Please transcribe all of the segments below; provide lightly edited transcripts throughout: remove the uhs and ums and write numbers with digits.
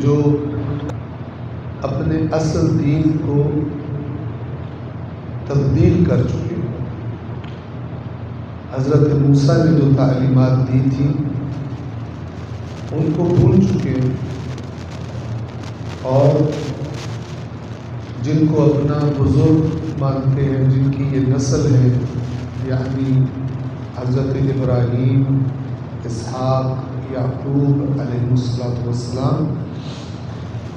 جو اپنے اصل دین کو تبدیل کر چکے ہیں۔ حضرت موسیٰ نے جو تعلیمات دی تھی ان کو بھول چکے ہیں، اور جن کو اپنا بزرگ مانتے ہیں، جن کی یہ نسل ہے، یعنی حضرت ابراہیم، اسحاق، یعقوب علیہ السلام،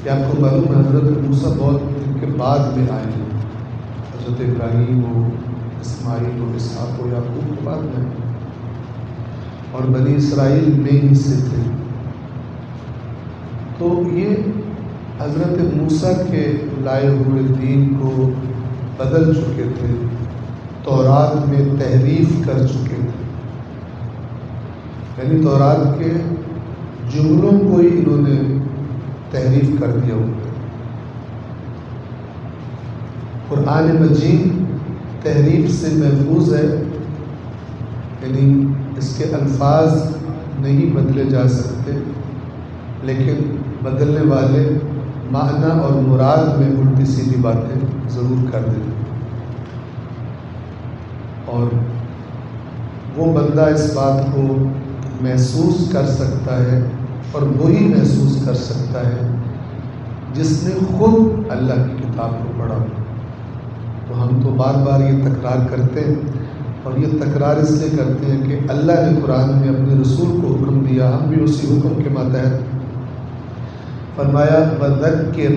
یا آپ کو معلوم ہے حضرت موسیٰ بہت ان کے بعد میں آئے ہیں، حضرت ابراہیم ہو، اسماعیل ہو، اسحاق ہو، یعقوب کے بعد میں، اور بنی اسرائیل میں ہی سے تھے۔ تو یہ حضرت موسیٰ کے لائے ہوئے دین کو بدل چکے تھے، تورات میں تحریف کر چکے تھے، یعنی تورات کے جملوں کو ہی انہوں نے تحریف کر دیا ہوتا۔ قرآن مجید تحریف سے محفوظ ہے، یعنی اس کے الفاظ نہیں بدلے جا سکتے، لیکن بدلنے والے معنی اور مراد میں الٹی سیدھی باتیں ضرور کر دیتے، اور وہ بندہ اس بات کو محسوس کر سکتا ہے، اور وہی محسوس کر سکتا ہے جس نے خود اللہ کی کتاب کو پڑھا۔ تو ہم تو بار بار یہ تکرار کرتے ہیں، اور یہ تکرار اس لیے کرتے ہیں کہ اللہ نے قرآن میں اپنے رسول کو حکم دیا، ہم بھی اسی حکم کے ماتحت فرمایا وذکر،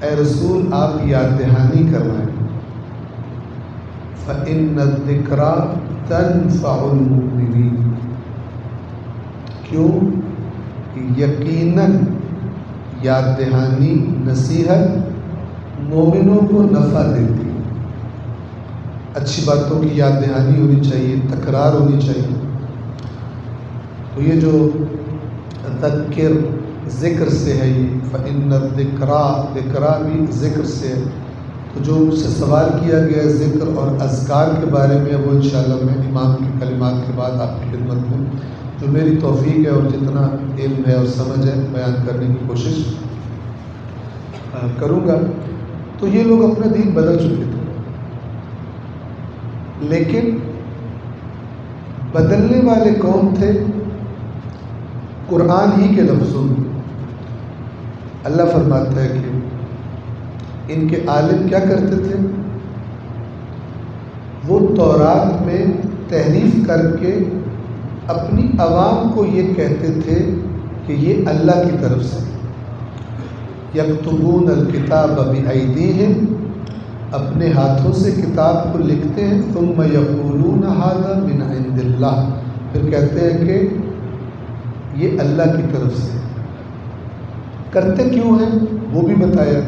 اے رسول آپ یاد دہانی کروائیں، فإن الذکریٰ تنفع المؤمنین، کیوں؟ یقیناً یاد دہانی، نصیحت مومنوں کو نفع دیتی ہے۔ اچھی باتوں کی یاد دہانی ہونی چاہیے، تکرار ہونی چاہیے۔ تو یہ جو ذکر ذکر سے ہے، یہ فإن الذکریٰ، ذکرہ بھی ذکر سے ہے۔ تو جو مجھ سے سوال کیا گیا ہے ذکر اور اذکار کے بارے میں، وہ انشاءاللہ میں امام کی کلمات کے بعد آپ کی خدمت میں جو میری توفیق ہے اور جتنا علم ہے اور سمجھ ہے بیان کرنے کی کوشش کروں گا۔ تو یہ لوگ اپنا دین بدل چکے تھے، لیکن بدلنے والے کون تھے؟ قرآن ہی کے لفظوں میں اللہ فرماتا ہے کہ ان کے عالم کیا کرتے تھے؟ وہ تورات میں تحریف کر کے اپنی عوام کو یہ کہتے تھے کہ یہ اللہ کی طرف سے، یکتبون الکتاب بایدیہم، اپنے ہاتھوں سے کتاب کو لکھتے ہیں، ثم یقولون ھذا من عند اللہ، پھر کہتے ہیں کہ یہ اللہ کی طرف سے۔ کرتے کیوں ہیں وہ بھی بتایا،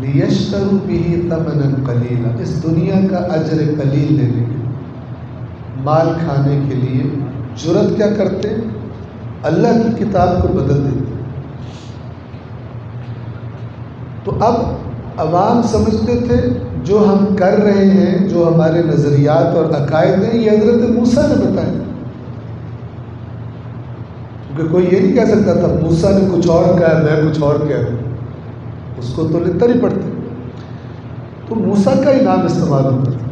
لیشتروا بہ ثمنا قلیلا، اس دنیا کا اجر قلیل لینے کے، مال کھانے کے لیے جرأت کیا کرتے ہیں؟ اللہ کی کتاب کو بدل دیتے۔ تو اب عوام سمجھتے تھے جو ہم کر رہے ہیں، جو ہمارے نظریات اور عقائد ہیں، یہ حضرت موسیٰ نے بتائے، کیونکہ کوئی یہ نہیں کہہ سکتا تھا موسیٰ نے کچھ اور کہا میں کچھ اور کہہ رہا ہوں، اس کو تو لکھتا نہیں پڑھتے، تو موسیٰ کا ہی نام استعمال ہوتا تھا،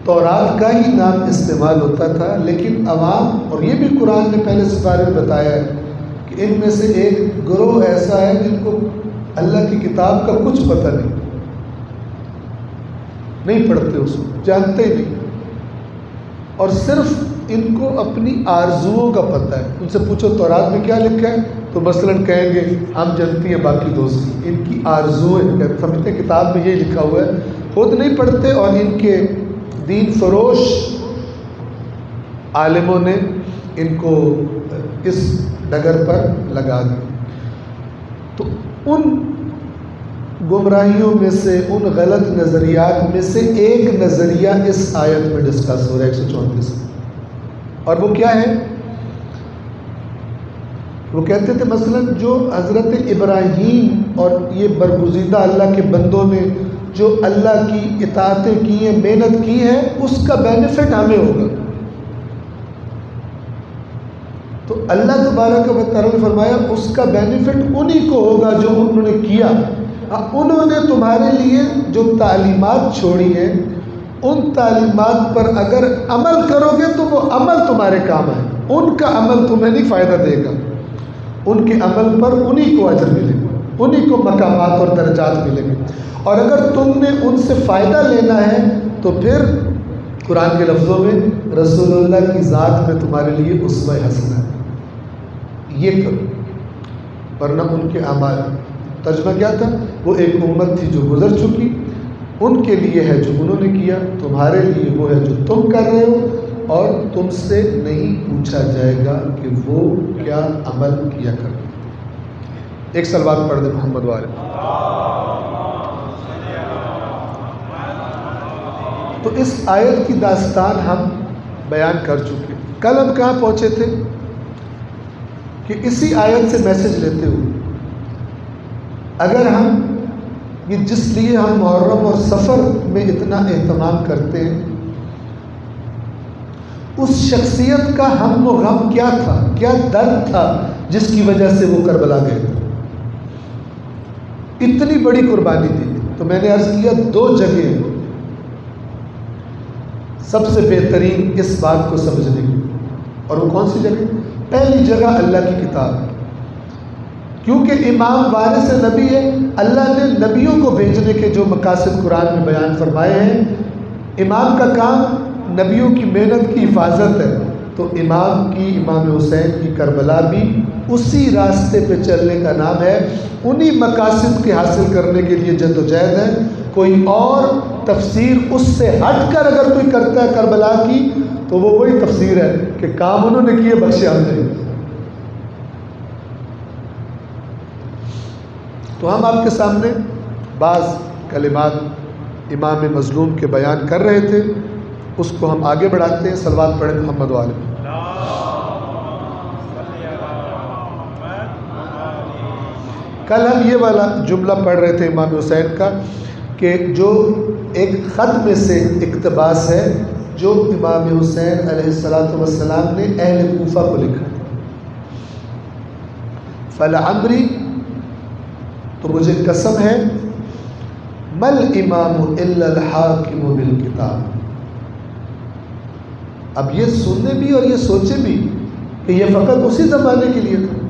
تورات کا ہی نام استعمال ہوتا تھا، لیکن عوام، اور یہ بھی قرآن نے پہلے سپارے میں بتایا ہے کہ ان میں سے ایک گروہ ایسا ہے جن کو اللہ کی کتاب کا کچھ پتہ نہیں پڑھتے، اس کو جانتے ہی نہیں، اور صرف ان کو اپنی آرزوؤں کا پتہ ہے۔ ان سے پوچھو تورات میں کیا لکھا ہے تو مثلاً کہیں گے ہم جانتی ہیں باقی دوستی، ان کی آرزوئیں سمجھتے ہیں کتاب میں یہ لکھا ہوا ہے، خود نہیں پڑھتے، اور ان کے دین فروش عالموں نے ان کو اس ڈگر پر لگا دیا۔ تو ان گمراہیوں میں سے، ان غلط نظریات میں سے ایک نظریہ اس آیت میں ڈسکس ہو رہا ہے 134 میں، اور وہ کیا ہے؟ وہ کہتے تھے مثلا جو حضرت ابراہیم اور یہ برگزیدہ اللہ کے بندوں نے جو اللہ کی اطاعتیں کی ہیں، محنت کی ہے، اس کا بینیفٹ ہمیں ہوگا۔ تو اللہ تبارک و تعالیٰ نے فرمایا اس کا بینیفٹ انہی کو ہوگا جو انہوں نے کیا. انہوں نے تمہارے لیے جو تعلیمات چھوڑی ہیں ان تعلیمات پر اگر عمل کرو گے تو وہ عمل تمہارے کام ہے. ان کا عمل تمہیں نہیں فائدہ دے گا، ان کے عمل پر انہی کو اجر ملے گا، انہی کو مقامات اور درجات ملیں گے. اور اگر تم نے ان سے فائدہ لینا ہے تو پھر قرآن کے لفظوں میں رسول اللہ کی ذات میں تمہارے لیے اسوہ حسنہ ہے، یہ کرو. ورنہ ان کے اعمال، ترجمہ کیا تھا؟ وہ ایک امت تھی جو گزر چکی، ان کے لیے ہے جو انہوں نے کیا، تمہارے لیے وہ ہے جو تم کر رہے ہو، اور تم سے نہیں پوچھا جائے گا کہ وہ کیا عمل کیا کرتے. ایک صلوات پڑھ دے محمد والے. تو اس آیت کی داستان ہم بیان کر چکے. کل ہم کہاں پہنچے تھے کہ اسی آیت سے میسج لیتے ہوئے اگر ہم یہ جس لیے ہم محرم اور سفر میں اتنا اہتمام کرتے ہیں اس شخصیت کا ہم و غم کیا تھا، کیا درد تھا جس کی وجہ سے وہ کربلا گئے تھے، اتنی بڑی قربانی دی. تو میں نے عرض کیا 2 جگہ سب سے بہترین اس بات کو سمجھنے کی، اور وہ کون سی جگہ؟ پہلی جگہ اللہ کی کتاب، کیونکہ امام وارث نبی ہے. اللہ نے نبیوں کو بھیجنے کے جو مقاصد قرآن میں بیان فرمائے ہیں، امام کا کام نبیوں کی محنت کی حفاظت ہے. تو امام حسین کی کربلا بھی اسی راستے پہ چلنے کا نام ہے، انہی مقاصد کے حاصل کرنے کے لیے جد و جہد ہے. کوئی اور تفسیر اس سے ہٹ کر اگر کوئی کرتا ہے کربلا کی تو وہ وہی تفسیر ہے کہ کام انہوں نے کیے، بخشے ہم نے. تو ہم آپ کے سامنے بعض کلمات امام مظلوم کے بیان کر رہے تھے، اس کو ہم آگے بڑھاتے ہیں. صلوات پڑھیں محمد والے. کل ہم یہ والا جملہ پڑھ رہے تھے امام حسین کا کہ جو ایک خط میں سے اقتباس ہے جو امام حسین علیہ السلام نے اہل کوفہ کو لکھا. فلعمری، تو مجھے قسم ہے، مل امام الا الحاکم بالکتاب. اب یہ سننے بھی اور یہ سوچے بھی کہ یہ فقط اسی زمانے کے لیے تھا.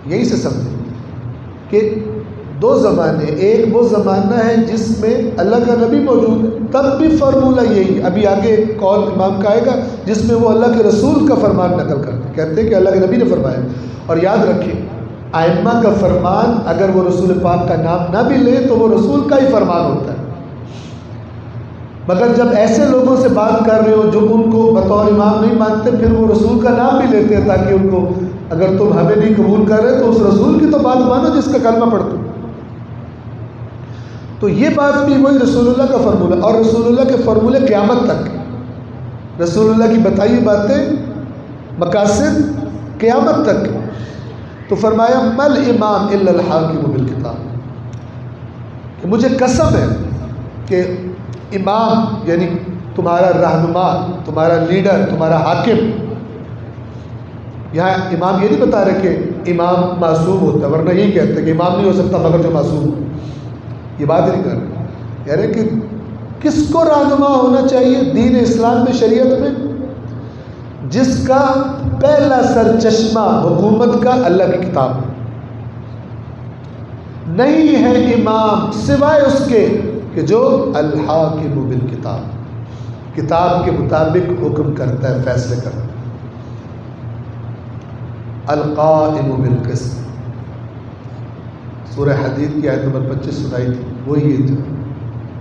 یہی سے سمجھے کہ 2 زمانے، ایک وہ زمانہ ہے جس میں اللہ کا نبی موجود ہے، تب بھی فارمولہ یہی. ابھی آگے قول امام کا آئے گا جس میں وہ اللہ کے رسول کا فرمان نقل کرتے، کہتے ہیں کہ اللہ کے نبی نے فرمایا. اور یاد رکھیں ائمہ کا فرمان اگر وہ رسول پاک کا نام نہ بھی لے تو وہ رسول کا ہی فرمان ہوتا ہے. مگر جب ایسے لوگوں سے بات کر رہے ہو جو ان کو بطور امام نہیں مانتے، پھر وہ رسول کا نام بھی لیتے ہیں تاکہ ان کو، اگر تم ہمیں نہیں قبول کر رہے تو اس رسول کی تو بات مانو جس کا کلمہ پڑھتے. تو یہ بات بھی وہی رسول اللہ کا فارمولہ، اور رسول اللہ کے فارمولے قیامت تک، رسول اللہ کی بتائی باتیں مقاصد قیامت تک. تو فرمایا مل امام الا الحاکم بالکتاب، کہ مجھے قسم ہے کہ امام یعنی تمہارا رہنما، تمہارا لیڈر، تمہارا حاکم. یہاں امام یہ نہیں بتا رہے کہ امام معصوم ہوتا ہے، ورنہ یہی کہتے ہیں کہ امام نہیں ہو سکتا مگر جو معصوم ہو. یہ بات ہی نہیں کر رہے. کہہ رہے کہ کس کو رہنما ہونا چاہیے دین اسلام میں، شریعت میں؟ جس کا پہلا سرچشمہ حکومت کا اللہ کی کتاب ہے. نہیں ہے امام سوائے اس کے کہ جو الحاکم بالکتاب، کتاب کے مطابق حکم کرتا ہے، فیصلے کرتا ہے. القائم بالقسط، سورہ حدید کی آیت نمبر 25 سنائی تھی، وہی ہے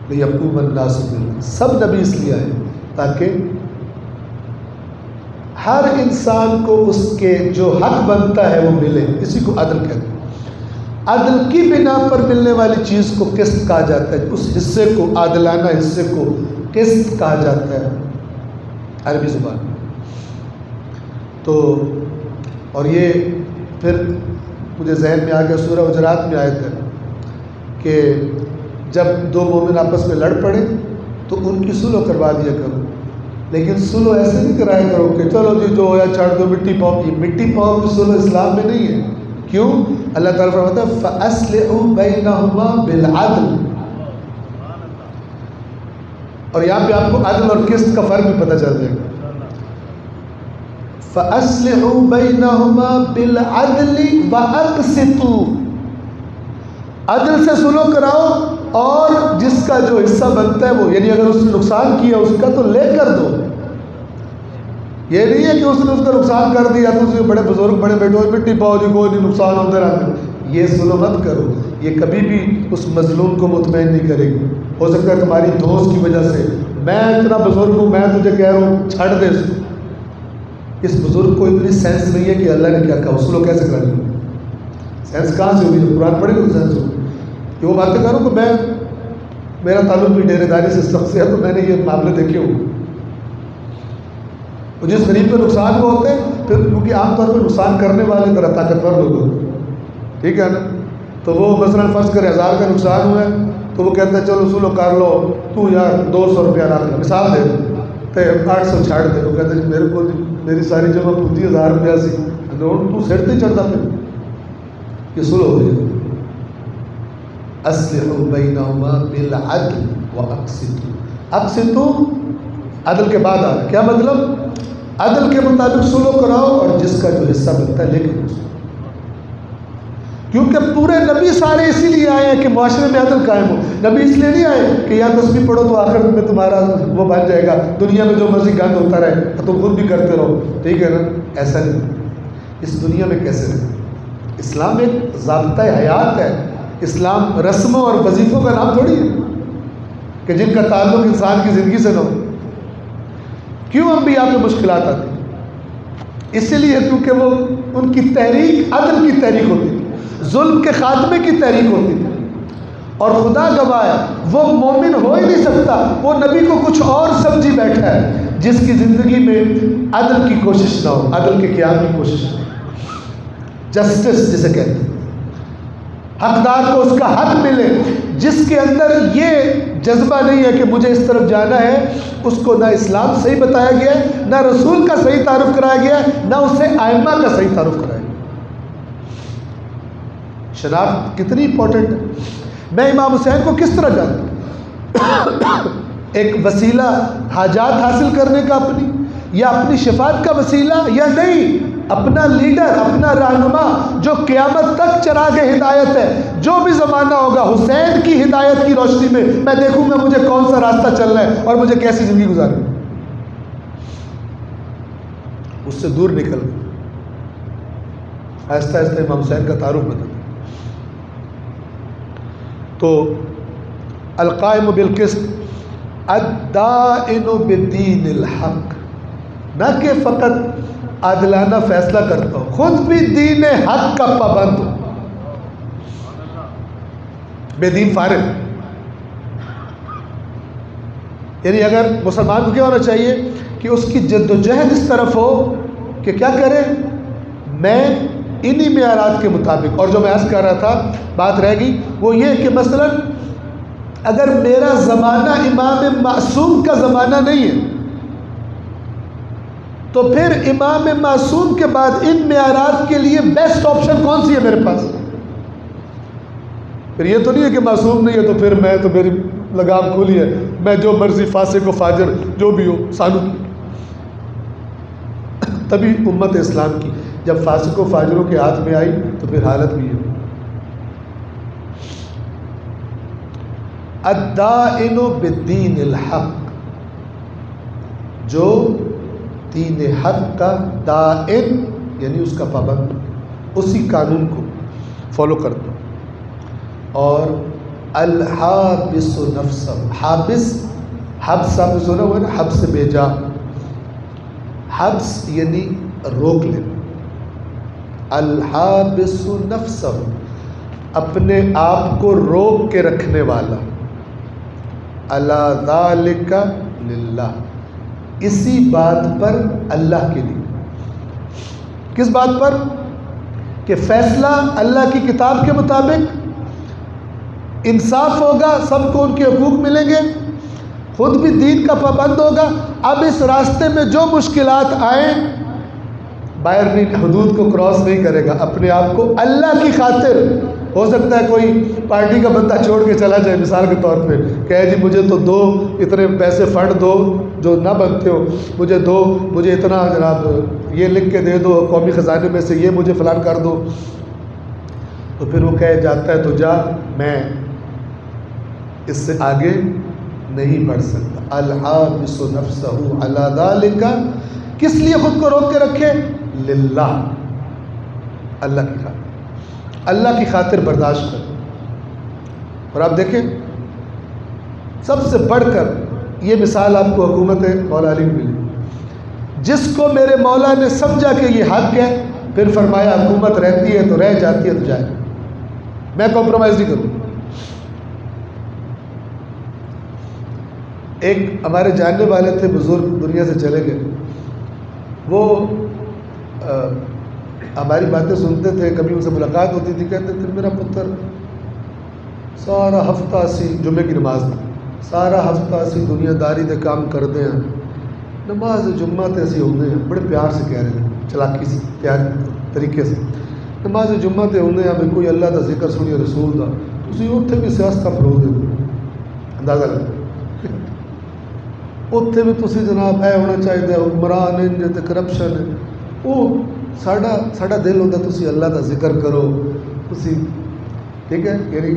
لیقوم الناس بالقسط. سب نبی اس لیے آئے تاکہ ہر انسان کو اس کے جو حق بنتا ہے وہ ملے. اسی کو عدل کہتے ہیں. عدل کی بنا پر ملنے والی چیز کو قسط کہا جاتا ہے. اس حصے کو، عادلانہ حصے کو قسط کہا جاتا ہے عربی زبان میں. تو اور یہ پھر مجھے ذہن میں آ گیا سورہ حجرات میں آیت ہے کہ جب 2 مومن آپس میں لڑ پڑے تو ان کی صلح کروا دیا کرو. لیکن سلو ایسے نہیں کرایا کرو کہ چلو جی جو ہوا چھاڑ دو، مٹی پاؤ. یہ مٹی پاؤ کی سلو اسلام میں نہیں ہے. کیوں؟ اللہ تعالیٰ فرماتا ہے فَأَصْلِحُوا بَيْنَهُمَا بِالْعَدْلِ. اور یہاں پہ آپ کو عدل اور قسط کا فرق بھی پتہ چل جائے گا. فَأَصْلِحُوا بَيْنَهُمَا بِالْعَدْلِ وَأَقْسِطُوا. عدل سے سلو کراؤ اور جس کا جو حصہ بنتا ہے وہ، یعنی اگر اس نے نقصان کیا اس کا تو لے کر دو. یہ نہیں ہے کہ اس نے اس کا نقصان کر دیا تو اس کے بڑے بزرگ بڑے بیٹھے ہوئے مٹی پاؤ جی کوئی نہیں نقصان ہوتا رہتا. یہ سلو مت کرو، یہ کبھی بھی اس مظلوم کو مطمئن نہیں کرے گی. ہو سکتا ہے تمہاری دوست کی وجہ سے، میں اتنا بزرگ ہوں میں تجھے کہہ رہا ہوں چھڑ دے اس کو. اس بزرگ کو اتنی سینس نہیں ہے کہ اللہ نے کیا کہا سلو کیسے کرا لیں. سینس کہاں سے ہوگی؟ جب قرآن پڑھے گا سینس ہوگی. کہ وہ باتیں کروں کہ میں میرا تعلق بھی ڈیرے داری سسٹم سے ہے تو میں نے یہ معاملے دیکھے ہوں. جس غریب پہ نقصان کو ہوتے ہیں پھر کیونکہ عام طور پہ نقصان کرنے والے ذرا طاقتور لوگ ہوتے ہیں، ٹھیک ہے نا. تو وہ مثلاً فرض کرے 1000 کا نقصان ہوا ہے تو وہ کہتے ہیں چلو سلو کر لو تو یار 200 روپیہ رکھ لو، مثال دے تو 800 چھاڑ دے. وہ کہتے ہیں میرے کو میری ساری جمع پوچھی 1000 روپیہ سی تو سڑتے چڑھتا پھر. یہ سلو ہو جائے. اصلحوا بینہما بالعدل واقسطوا. اقسطوا عدل کے بعد آ رہا ہے. کیا مطلب؟ عدل کے مطابق سلو کراؤ اور جس کا جو حصہ بنتا ہے لیکن اس کو. کیونکہ پورے نبی سارے اسی لیے آئے ہیں کہ معاشرے میں عدل قائم ہو. نبی اس لیے نہیں آئے کہ یا تسبیح پڑھو تو آخرت میں تمہارا وہ بن جائے گا، دنیا میں جو مرضی گند ہوتا رہے تم خود بھی کرتے رہو، ٹھیک ہے نا. ایسا نہیں. اس دنیا میں کیسے رہے؟ اسلام ایک ضابطۂ حیات ہے. اسلام رسموں اور وظیفوں کا نام تھوڑی ہے کہ جن کا تعلق انسان کی زندگی سے نہ ہو. کیوں انبیاء پہ مشکلات آتی؟ اس لیے کیونکہ وہ ان کی تحریک عدل کی تحریک ہوتی تھی، ظلم کے خاتمے کی تحریک ہوتی تھی. اور خدا گواہ ہے وہ مومن ہو ہی نہیں سکتا، وہ نبی کو کچھ اور سمجھی بیٹھا ہے جس کی زندگی میں عدل کی کوشش نہ ہو، عدل کے قیام کی کوشش نہ ہو. جسٹس جسے کہتے ہیں، حقدار کو اس کا حق ملے. جس کے اندر یہ جذبہ نہیں ہے کہ مجھے اس طرف جانا ہے، اس کو نہ اسلام صحیح بتایا گیا ہے، نہ رسول کا صحیح تعارف کرایا گیا ہے، نہ اسے ائمہ کا صحیح تعارف کرایا گیا. شناخت کتنی امپورٹنٹ ہے. میں امام حسین کو کس طرح جانتا ہوں؟ ایک وسیلہ حاجات حاصل کرنے کا اپنی، یا اپنی شفاعت کا وسیلہ، یا نہیں اپنا لیڈر، اپنا رہنما جو قیامت تک چراغ ہدایت ہے. جو بھی زمانہ ہوگا حسین کی ہدایت کی روشنی میں دیکھوں گا مجھے کون سا راستہ چلنا ہے اور مجھے کیسی زندگی گزارنی ہے. اس سے دور نکل گئے. آہستہ آہستہ امام حسین کا تعارف بدل. تو القائم بالقسط الدائن بدین الحق، نہ کہ فقط عادلانہ فیصلہ کرتا ہوں، خود بھی دین حق کا پابند ہوں. بے دین فارغ. یعنی اگر مسلمان کو کیا ہونا چاہیے کہ اس کی جد و جہد اس طرف ہو کہ کیا کرے، میں انہی معیارات کے مطابق. اور جو میں عرض کر رہا تھا بات رہ گئی وہ یہ کہ مثلا اگر میرا زمانہ امام معصوم کا زمانہ نہیں ہے تو پھر امام معصوم کے بعد ان معیارات کے لیے بیسٹ آپشن کون سی ہے میرے پاس؟ پھر یہ تو نہیں ہے کہ معصوم نہیں ہے تو پھر میں تو میری لگام کھولی ہے، میں جو مرضی فاسق و فاجر جو بھی ہو سانو کی. تبھی امت اسلام کی جب فاسق و فاجروں کے ہاتھ میں آئی تو پھر حالت بھی ہے. الدائن بالدین الحق، جو دین حق کا دائن یعنی اس کا پابند، اسی قانون کو فالو کرتا ہوں. اور الحابس نفسہ، حابس، حبس آپ نے سنا ہوا ہے نا، حبس بے جا. حبس یعنی روک لینا. الحابس نفسہ، اپنے آپ کو روک کے رکھنے والا. علی ذالک للہ، اسی بات پر اللہ کے لیے. کس بات پر؟ کہ فیصلہ اللہ کی کتاب کے مطابق، انصاف ہوگا، سب کو ان کے حقوق ملیں گے، خود بھی دین کا پابند ہوگا. اب اس راستے میں جو مشکلات آئیں باہر حدود کو کراس نہیں کرے گا، اپنے آپ کو اللہ کی خاطر. ہو سکتا ہے کوئی پارٹی کا بندہ چھوڑ کے چلا جائے مثال کے طور پہ، کہے جی مجھے تو دو اتنے پیسے فنڈ دو جو نہ بنتے ہو، مجھے دو، مجھے اتنا جناب یہ لکھ کے دے دو قومی خزانے میں سے، یہ مجھے فلان کر دو. تو پھر وہ کہے جاتا ہے تو جا، میں اس سے آگے نہیں بڑھ سکتا. الحابس نفسہ علی ذالک، کس لیے خود کو روک کے رکھے؟ للہ، اللہ کی خاطر، اللہ کی خاطر برداشت کر. اور آپ دیکھیں سب سے بڑھ کر یہ مثال آپ کو حکومت مولا علی میں ملی. جس کو میرے مولا نے سمجھا کہ یہ حق ہے، پھر فرمایا حکومت رہتی ہے تو رہ، جاتی ہے تو جائے، میں کمپرومائز نہیں کروں. ایک ہمارے جاننے والے تھے بزرگ، دنیا سے چلے گئے. وہ ہماری باتیں سنتے تھے، کبھی ان سے ملاقات ہوتی تھی، کہتے تھے میرا پتر سارا ہفتہ اسی جمعے کی نماز میں سارا ہفتہ اسی دنیا داری دے کام کرتے ہیں، نماز جمعہ تے اسی ہوندے ہیں. بڑے پیار سے کہہ رہے ہیں، چلاکی سے، پیار طریقے سے، نماز جمعہ تے ہوندے ہیں، کوئی اللہ دا ذکر سنیے رسول دا، تسی اوتھے بھی سیاست کا فروغ دے دو. اندازہ لگا اتنے بھی تسی جناب اے ہونا چاہیے حکمران ہیں تے کرپشن ہے. وہ ساڈا دل ہوتا تسی اللہ کا ذکر کرو، تسی ٹھیک ہے. یعنی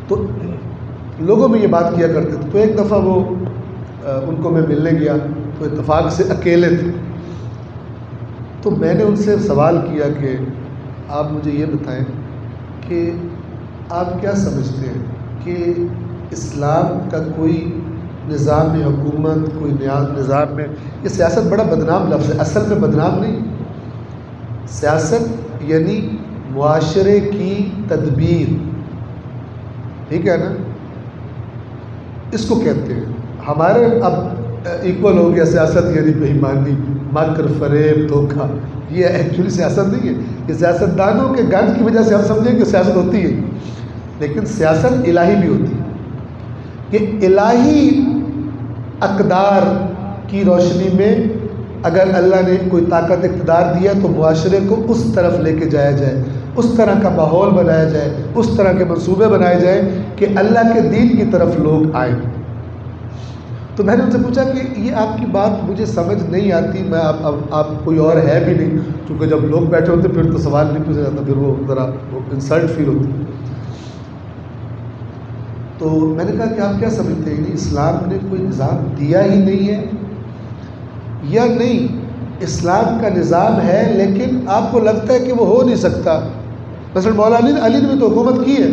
تو لوگوں میں یہ بات کیا کرتے تھے. تو ایک دفعہ وہ ان کو میں ملنے گیا تو اتفاق سے اکیلے تھے. تو میں نے ان سے سوال کیا کہ آپ مجھے یہ بتائیں کہ آپ کیا سمجھتے ہیں کہ اسلام کا کوئی نظام حکومت، کوئی نظام میں، یہ سیاست بڑا بدنام لفظ ہے، اصل میں بدنام نہیں. سیاست یعنی معاشرے کی تدبیر، ٹھیک ہے نا، اس کو کہتے ہیں. ہمارے اب ایکول ہو گیا سیاست یعنی بے ایمانی، مکر، فریب، دھوکہ. یہ ایکچولی سیاست نہیں ہے. یہ سیاست دانوں کے گنج کی وجہ سے ہم سمجھیں کہ سیاست ہوتی ہے، لیکن سیاست الہی بھی ہوتی ہے. کہ الہی اقدار کی روشنی میں اگر اللہ نے کوئی طاقت اقتدار دیا تو معاشرے کو اس طرف لے کے جایا جائے، اس طرح کا ماحول بنایا جائے، اس طرح کے منصوبے بنائے جائیں کہ اللہ کے دین کی طرف لوگ آئیں. تو میں نے ان سے پوچھا کہ یہ آپ کی بات مجھے سمجھ نہیں آتی، میں آپ کوئی اور ہے بھی نہیں، کیونکہ جب لوگ بیٹھے ہوتے پھر تو سوال نہیں پوچھا جاتا، پھر وہ ذرا انسلٹ فیل ہوتی. تو میں نے کہا کہ آپ کیا سمجھتے ہیں، اسلام نے کوئی نظام دیا ہی نہیں ہے یا نہیں؟ اسلام کا نظام ہے لیکن آپ کو لگتا ہے کہ وہ ہو نہیں سکتا. مثلا مولا علی نے بھی تو حکومت کی ہے.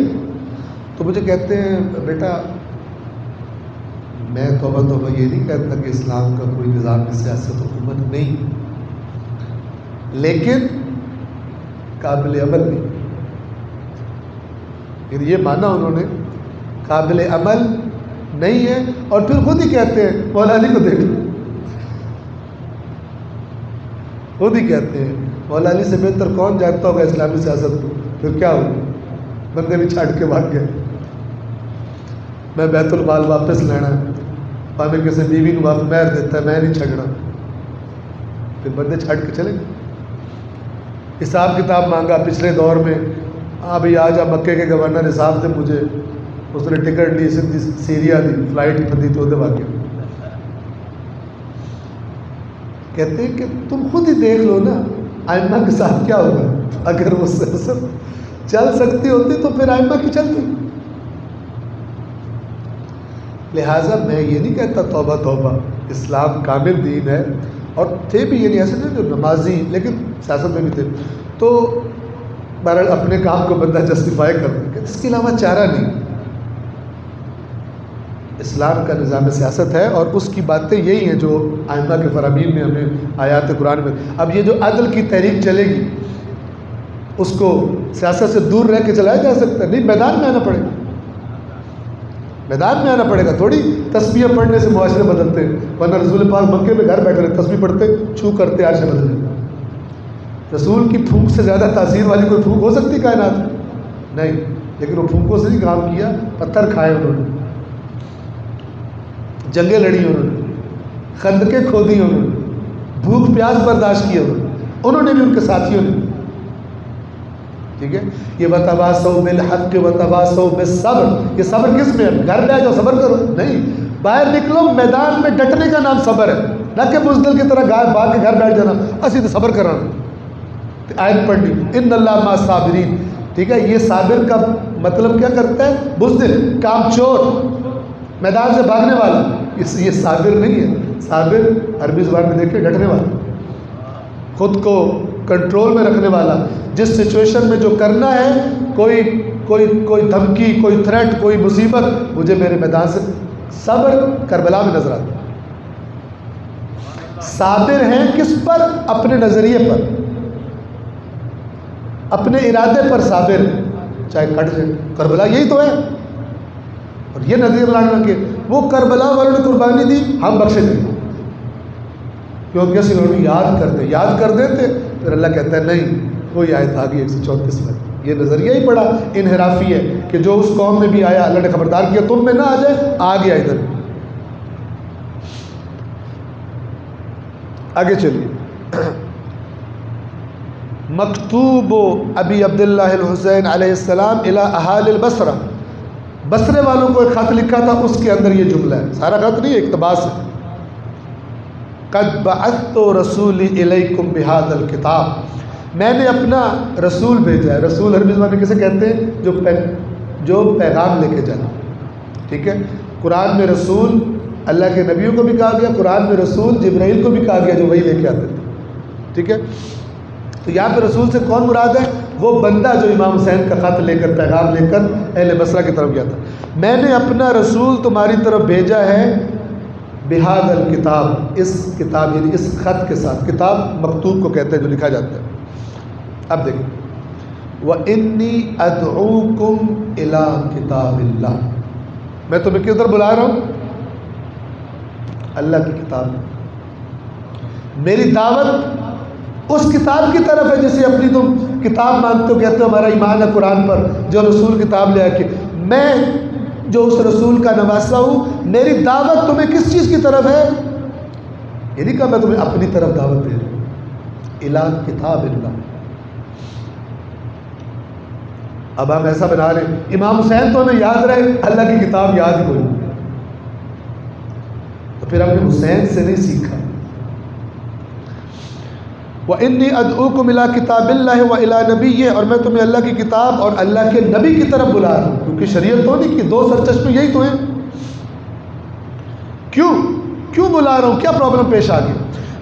تو مجھے کہتے ہیں بیٹا میں توبہ یہ نہیں کہتا کہ اسلام کا کوئی نظام سیاست حکومت نہیں، لیکن قابل عمل نہیں. پھر یہ مانا انہوں نے قابل عمل نہیں ہے. اور پھر خود ہی کہتے ہیں، مولا علی کو دیکھ لو، خود ہی کہتے ہیں مولا علی سے بہتر کون جانتا ہوگا اسلامی سیاست کو. پھر کیا ہوا، بندے بھی چھاڑ کے بھاگ گئے. میں بیت المال واپس لینا، پاوے کسی بیوی کو واپس مہر دیتا ہے، میں نہیں چھگڑا. پھر بندے چھاڑ کے چلے گئے. حساب کتاب مانگا پچھلے دور میں، ہاں بھائی آ جا، مکے کے گورنر حساب دے مجھے، اس نے ٹکٹ لی، سیدھی سیریا دی فلائٹ پتی تو واقع. کہتے ہیں کہ تم خود ہی دیکھ لو نا آئمہ کے ساتھ کیا ہوگا. اگر وہ سیاست چل سکتی ہوتی تو پھر آئمہ کی چلتی. لہٰذا میں یہ نہیں کہتا توبہ توبہ، اسلام کامل دین ہے. اور تھے بھی یعنی ایسے نہیں جو نمازی لیکن سیاست میں بھی تھے. تو بہرحال اپنے کام کو بندہ جسٹیفائی کر دے، اس کے علاوہ چارہ نہیں. اسلام کا نظام سیاست ہے اور اس کی باتیں یہی ہیں جو آئمہ کے فرامین میں ہمیں آیات قرآن میں. اب یہ جو عدل کی تحریک چلے گی اس کو سیاست سے دور رہ کے چلایا جا سکتا ہے؟ نہیں، میدان میں آنا پڑے گا. میدان میں آنا پڑے گا. تھوڑی تسبیح پڑھنے سے معاشرے بدلتے ہیں، ورنہ رسول پاک مکے میں گھر بیٹھے رہے، تسبیح پڑھتے چھو کرتے عرش بدل جاتے. رسول کی پھونک سے زیادہ تاثیر والی کوئی پھونک ہو سکتی کائنات میں؟ نہیں. لیکن وہ پھونکوں سے نہیں کام کیا، پتھر کھائے انہوں نے. جنگیں لڑی انہوں نے، خندقیں کھودی انہوں نے، بھوک پیاس برداشت کی انہوں نے بھی، ان کے ساتھیوں نے، ٹھیک ہے. یہ وتواصوا بالحق وتواصوا بالصبر، یہ صبر کس میں ہے؟ گھر میں آ جاؤ صبر کرو نہیں، باہر نکلو، میدان میں ڈٹنے کا نام صبر ہے، نہ کہ بزدل کی طرح بھاگ کے گھر بیٹھ جانا اسی تو صبر کرانا. آیت پڑھنی ان اللہ مع الصابرین، ٹھیک ہے. یہ صابر کا مطلب کیا کرتا ہے؟ بزدل، کام چور، میدان سے بھاگنے والا، یہ صابر نہیں ہے. صابر عربی زبان میں دیکھیں ڈٹنے والا، خود کو کنٹرول میں رکھنے والا، جس سچویشن میں جو کرنا ہے، کوئی دھمکی، کوئی تھریٹ، کوئی مصیبت، مجھے میرے میدان سے. صبر کربلا میں نظر آتا. صابر ہیں کس پر؟ اپنے نظریے پر، اپنے ارادے پر صابر، چاہے کٹ جائے. کربلا یہی تو ہے. اور یہ نظیر لانا کہ وہ کربلا والوں نے قربانی دی، ہم بخشے دیں، کیونکہ اسی انہوں نے یاد کر دیتے. پھر اللہ کہتا ہے نہیں، وہی آیت آگئی 134 میں. یہ نظریہ ہی بڑا انحرافی ہے کہ جو اس قوم میں بھی آیا اللہ نے خبردار کیا تم میں نہ آ جائے، آ گیا ادھر. آگے چلیے. مکتوب ابی عبداللہ الحسین علیہ السلام الی اہال البصرہ، بصرے والوں کو ایک خط لکھا تھا، اس کے اندر یہ جملہ ہے، سارا خط نہیں، اقتباس ہے. قد بعثت رسولی الیکم بہذا الکتاب، میں نے اپنا رسول بھیجا ہے. رسول عربی زبان میں کسے کہتے ہیں؟ جو پیغام لے کے جانا، ٹھیک ہے. قرآن میں رسول اللہ کے نبیوں کو بھی کہا گیا، قرآن میں رسول جبرائیل کو بھی کہا گیا جو وہی لے کے آتے تھے، ٹھیک ہے. تو یہاں پہ رسول سے کون مراد ہے؟ وہ بندہ جو امام حسین کا خط لے کر، پیغام لے کر اہل بصرہ کی طرف گیا تھا. میں نے اپنا رسول تمہاری طرف بھیجا ہے بہذا الکتاب، اس کتاب یعنی اس خط کے ساتھ. کتاب مکتوب کو کہتے ہیں جو لکھا جاتا ہے. اب دیکھیں وَإِنِّي أَدْعُوكُمْ إِلَىٰ كِتَابِ اللَّهِ، میں تمہیں کس طرف بلا رہا ہوں؟ اللہ کی کتاب. میری دعوت اس کتاب کی طرف ہے جسے اپنی تم کتاب مانتے ہو، کہتے ہو ہمارا ایمان ہے قرآن پر، جو رسول کتاب لے آ کے. میں جو اس رسول کا نواسہ ہوں، میری دعوت تمہیں کس چیز کی طرف ہے؟ یہ نہیں کہا میں تمہیں اپنی طرف دعوت دے رہا ہوں. اِلَىٰ کتاب اللہ. اب ہم ایسا بنا رہے ہیں امام حسین تو ہمیں یاد رہے، اللہ کی کتاب یاد کوئی، تو پھر ہم نے حسین سے نہیں سیکھا. وَإِنِّي أَدْعُوكُمْ إِلَىٰ كِتَابِ اللَّهِ وَإِلَىٰ نَبِيِّهِ، اور میں تمہیں اللہ کی کتاب اور اللہ کے نبی کی طرف بلا رہا ہوں. کیونکہ شریعت تو نہیں کہ دو سرچشمے یہی تو ہیں. کیوں بلا رہا ہوں؟ کیا پرابلم پیش آ گئی؟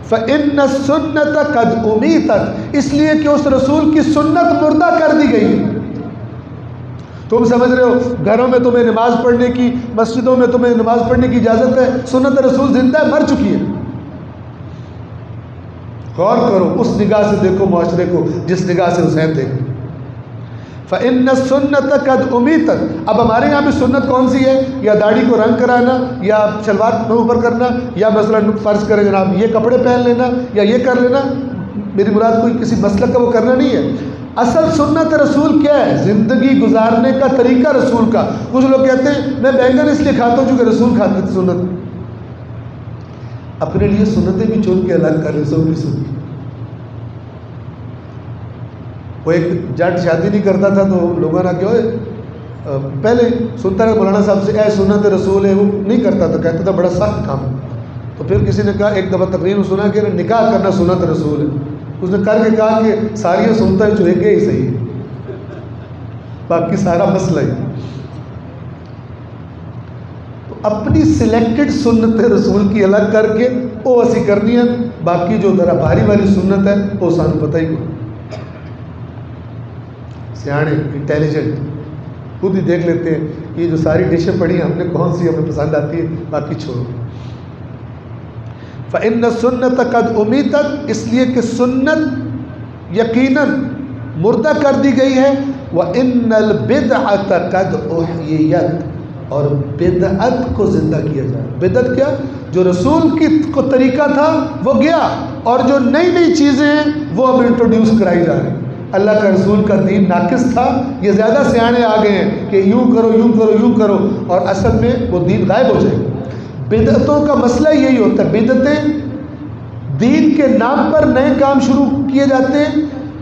فَإِنَّ السُّنَّةَ قَدْ أُمِيتَتْ، اس لیے کہ اس رسول کی سنت مردہ کر دی گئی ہے. تم سمجھ رہے ہو گھروں میں تمہیں نماز پڑھنے کی، مسجدوں میں تمہیں نماز پڑھنے کی اجازت ہے، سنت رسول زندہ ہے، مر چکی ہے. غور کرو، اس نگاہ سے دیکھو معاشرے کو جس نگاہ سے حسین دیکھو. فَإِنَّ السُّنَّةَ قَدْ أُمِيتَتْ. اب ہمارے یہاں بھی سنت کون سی ہے؟ یا داڑھی کو رنگ کرانا، یا شلوار میں اوپر کرنا، یا مثلا فرض کرے جناب یہ کپڑے پہن لینا یا یہ کر لینا. میری مراد کوئی کسی مسلک کا وہ کرنا نہیں ہے. اصل سنت رسول کیا ہے؟ زندگی گزارنے کا طریقہ رسول کا. کچھ لوگ کہتے ہیں میں بینگن اس لیے کھاتا ہوں چونکہ رسول کھاتے تھے. سنت اپنے لیے سنتیں بھی چن کے الگ کر رسول بھی سن. وہ ایک جٹ شادی نہیں کرتا تھا تو لوگوں نے کیا پہلے سنتا رہا مولانا صاحب سے، اے سنت رسول ہے، وہ نہیں کرتا تھا، کہتا تھا بڑا سخت کام. تو پھر کسی نے کہا، ایک دفعہ تقریر میں سنا کہ نکاح کرنا سنت رسول ہے. اس نے کر کے کہا کہ ساری سنتا ہے جو ایک ہی صحیح ہے، باقی سارا مسئلہ ہے. تو اپنی سلیکٹڈ سنت رسول کی الگ کر کے وہ اسی کرنی ہے، باقی جو ذرا بھاری والی سنت ہے وہ سانو پتہ ہی نہیں. سیانے انٹیلیجنٹ خود ہی دیکھ لیتے ہیں یہ جو ساری ڈشیں پڑھی ہیں ہم نے کون سی ہمیں پسند آتی ہے، باقی چھوڑو. فَإِنَّ السُّنَّةَ قَدْ أُمِيتَتْ، اس لیے کہ سنت یقیناً مردہ کر دی گئی ہے. وَإِنَّ الْبِدْعَةَ قَدْ أُحْيِيَتْ، اور بدعت کو زندہ کیا جائے. بدعت کیا؟ جو رسول کی کو طریقہ تھا وہ گیا، اور جو نئی نئی چیزیں ہیں وہ اب انٹروڈیوس کرائی جا رہی ہیں. اللہ کا رسول کا دین ناقص تھا، یہ زیادہ سیانے آ گئے ہیں کہ یوں کرو یوں کرو یوں کرو، اور اصل میں وہ دین غائب ہو جائے. بدعتوں کا مسئلہ یہی ہوتا ہے، بدعتیں دین کے نام پر نئے کام شروع کیے جاتے ہیں،